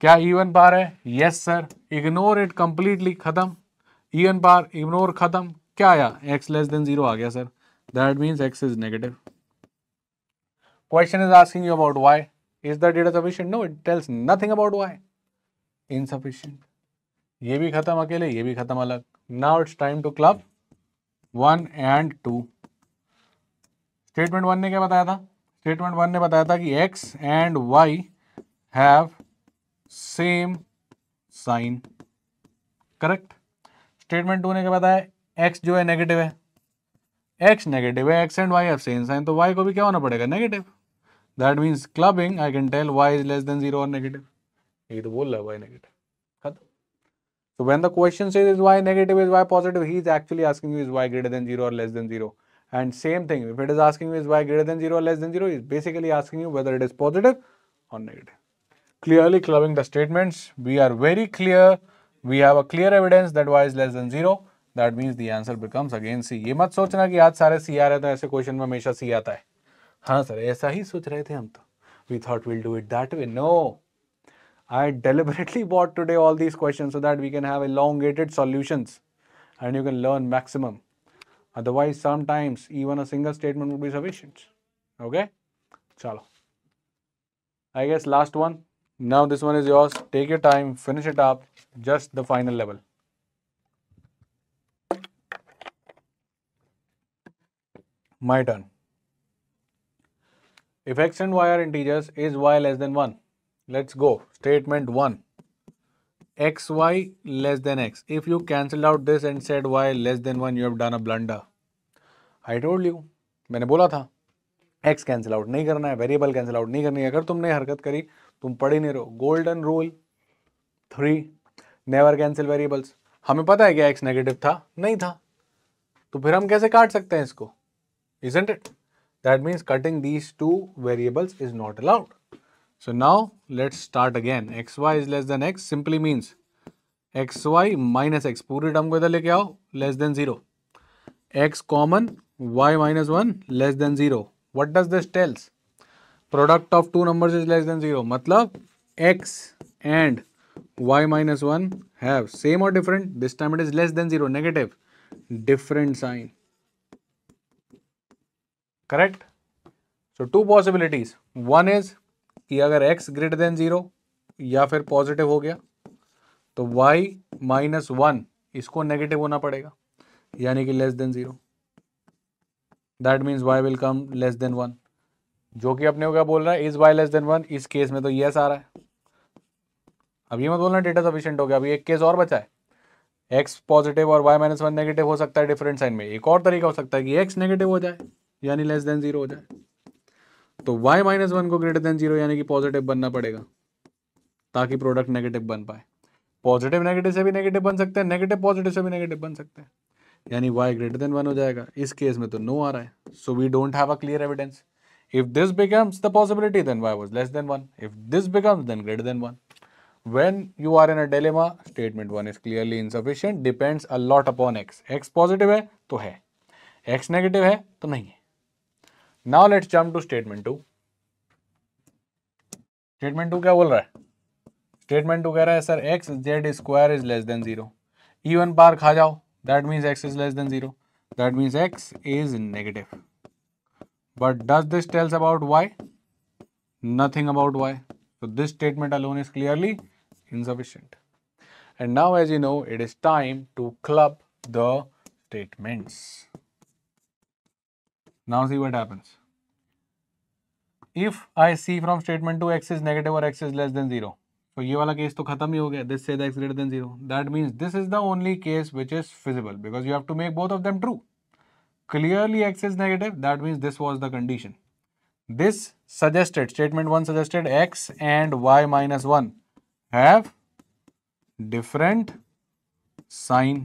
क्या इवन पावर है? Yes sir. Ignore it completely, खत्म. इवन पावर इग्नोर, खत्म. क्या आया? x लेस देन 0 आ गया sir. That means x is negative. Question is asking you about y. Is the data sufficient? No, it tells nothing about y. Insufficient. ये भी खत्म अकेले, ये भी खत्म अलग. Now it's time to club 1 and 2. Statement 1 ने क्या बताया था? Statement 1 ने बताया था कि x and y have same sign. Correct? Statement 2 ने क्या बताया? x जो है नेगेटिव है, x नेगेटिव है, x and y have same sign, तो y को भी क्या होना पड़ेगा? Negative. That means clubbing, I can tell y is less than 0 or negative. ये तो बोल रहा है y negative. खत्म. So when the question says is y negative, is y positive, he is actually asking you is y greater than 0 or less than 0. And same thing, if it is asking you is y greater than 0 or less than 0, is basically asking you whether it is positive or negative. Clearly clubbing the statements. We are very clear. We have a clear evidence that y is less than 0. That means the answer becomes again C. ये मत सोचना कि आज सारे C आ रहे तो ऐसे question में हमेशा C आता है. हाँ सर, ऐसा ही सोच रहे थे हम तो. We thought we'll do it that way. No. I deliberately bought today all these questions so that we can have elongated solutions and you can learn maximum. Otherwise, sometimes even a single statement would be sufficient. Okay? Chalo. I guess last one. Now this one is yours. Take your time, finish it up. Just the final level. My turn. If x and y are integers, is y less than 1? Let's go. Statement 1. xy less than x. If you cancelled out this and said y less than 1, you have done a blunder. I told you. मैंने बोला था x cancel out नहीं करना है, variable cancel out नहीं करनी है. अगर तुमने हरकत करी तुम पढ़ ही नहीं रहो. Golden rule 3, never cancel variables. हमें पता है कि x नेगेटिव था, नहीं था, तो फिर हम कैसे काट सकते हैं इसको? Isn't it? That means cutting these two variables is not allowed. So now let's start again. xy is less than x simply means xy minus x. पूरी टर्म को इधर लेके आओ, less than 0. x common, y minus 1 less than 0. What does this tells? Product of two numbers is less than 0. मतलब x and y minus 1 have same or different. This time it is less than 0, negative. Different sign. Correct? So two possibilities. One is कि अगर x greater than 0 या फिर positive हो गया तो y minus 1 इसको negative होना पड़ेगा, यानी कि less than 0. That means y will come less than 1. जो कि अपने को क्या बोल रहा है, इज y लेस देन 1. इस केस में तो यस आ रहा है. अब ये मत बोलना डेटा सफिशिएंट हो गया. अभी एक केस और बचा है. x पॉजिटिव और y माइनस 1 नेगेटिव हो सकता है डिफरेंट साइन में. एक और तरीका हो सकता है कि x नेगेटिव हो जाए यानी लेस देन 0 हो जाए, तो y माइनस 1 को ग्रेटर देन 0 यानी कि पॉजिटिव बनना पड़ेगा ताकि प्रोडक्ट नेगेटिव बन पाए. पॉजिटिव नेगेटिव से भी नेगेटिव बन सकते हैं, नेगेटिव पॉजिटिव से भी नेगेटिव बन सकते हैं, यानी y ग्रेटर देन 1 हो जाएगा. इस केस में तो नो आ रहा है, so we don't have a clear evidence. If this becomes the possibility then y was less than 1. If this becomes then greater than 1. When you are in a dilemma, statement 1 is clearly insufficient. Depends a lot upon x. x positive है तो है, x negative है तो नहीं है. Now let's jump to statement 2. Statement 2 क्या बोल रहा है? Statement 2 कह रहा है sir x z square is less than 0. Even पार खा जाओ. That means x is less than 0. That means x is negative. But does this tells about y? Nothing about y. So this statement alone is clearly insufficient. And now as you know, it is time to club the statements. Now see what happens. If I see from statement 2 x is negative or x is less than 0, तो ये वाला case तो खत्म ही हो गया. This says x greater than 0. That means this is the only case which is feasible because you have to make both of them true. Clearly x is negative. That means this was the condition. This suggested, statement 1 suggested x and y minus 1 have different sign.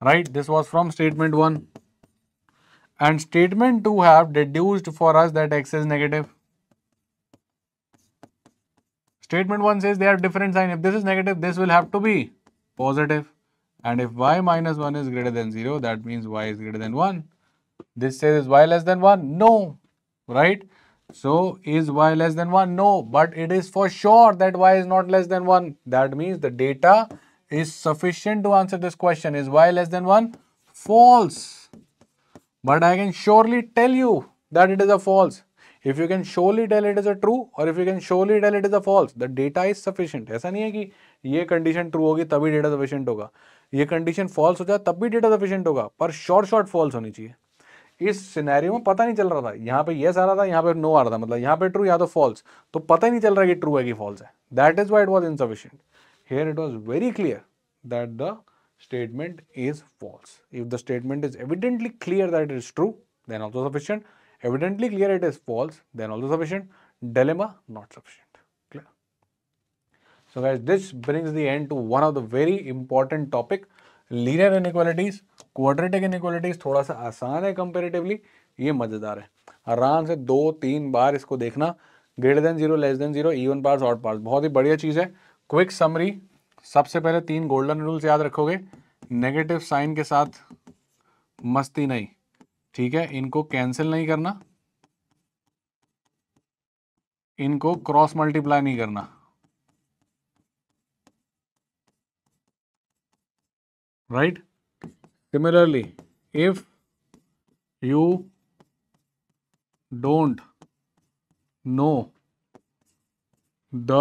Right? This was from statement 1. And statement 2 have deduced for us that x is negative. Statement 1 says they have different sign. If this is negative, this will have to be positive. And if y minus 1 is greater than 0, that means y is greater than 1. This says is y less than 1? No. Right? So, is y less than 1? No. But it is for sure that y is not less than 1. That means the data is sufficient to answer this question. Is y less than 1? False. But I can surely tell you that it is a false. If you can surely tell it is a true or if you can surely tell it is a false, the data is sufficient. ऐसा नहीं है कि ये condition true होगी तभी data sufficient होगा, ये condition false हो जाए तब भी डेटा सफिशिएंट होगा, पर शॉर्ट फॉल्स होनी चाहिए. इस सिनेरियो में पता नहीं चल रहा था, यहाँ पे येस आ रहा था, यहाँ पे नो आ रहा था, मतलब यहाँ पे ट्रू या तो फॉल्स, तो पता ही नहीं चल रहा कि ट्रू है कि फॉल्स है. That is why it was insufficient. Here it was very clear that the statement is false. If the statement is evidently clear that it is true, then also sufficient. Evidently clear it is false, then also sufficient. Dilemma, not sufficient. Clear? So guys, this brings the end to one of the very important topic, linear inequalities. Quadratic inequalities थोड़ा सा आसान है comparatively, ये मजेदार है. आराम से 2-3 बार इसको देखना, greater than zero, less than zero, even parts, odd parts, बहुत ही बढ़िया चीज़ है। क्विक समरी, सबसे पहले 3 गोल्डन रूल्स याद रखोगे। नेगेटिव साइन के साथ मस्ती नहीं, ठीक है, इनको कैंसिल नहीं करना, इनको क्रॉस मल्टीप्लाई नहीं करना, right. Similarly if you don't know the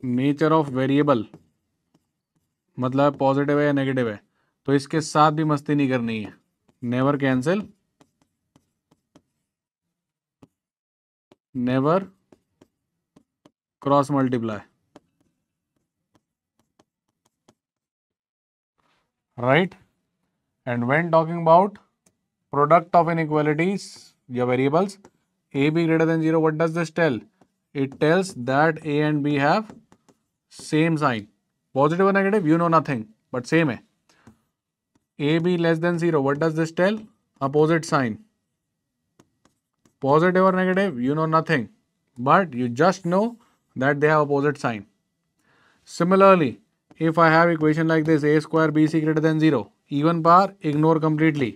nature of variable, मतलब पॉजिटिव है या नेगेटिव है, तो इसके साथ भी मस्ती नहीं करनी है। Never cancel, never cross multiply, right? And when talking about product of inequalities, your variables, a b greater than 0, what does this tell? It tells that a and b have same sign. Positive or negative, you know nothing, but same hai. A b less than 0, what does this tell? Opposite sign. Positive or negative, you know nothing, but you just know that they have opposite sign. Similarly, if I have equation like this, a square bc greater than 0, even power, ignore completely.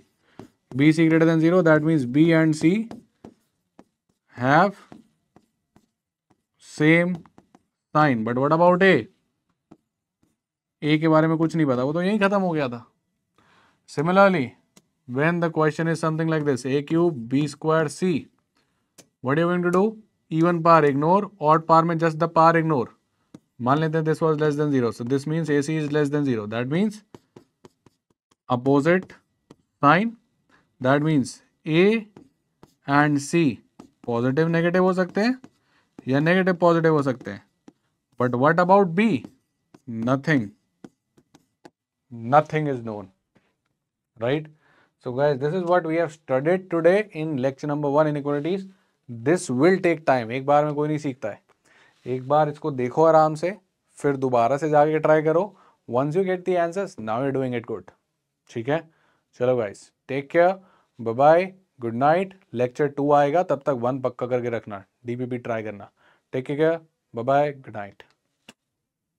bc greater than 0, that means b and c have same sign. But what about a? a के बारे में कुछ नहीं पता, वो तो यहीं खत्म हो गया था. Similarly, when the question is something like this, a cube b square c, what are you going to do? Even power ignore, odd power में just the power ignore. मान लेते हैं this was less than 0, so this means AC is less than 0, that means opposite sign, that means A and C positive negative हो सकते हैं या negative positive हो सकते हैं, but what about B? Nothing, nothing is known, right? So guys, this is what we have studied today in lecture number 1, inequalities. This will take time, एक बार में कोई नहीं सीखता है, एक बार इसको देखो आराम से, फिर दोबारा से जाके ट्राई करो. Once you get the answers, now you are doing it good. ठीक है, चलो guys, take care, bye bye, good night. Lecture 2 आएगा, तब तक 1 पक्का करके रखना, डीपीपी ट्राई करना. Take care, bye bye, good night.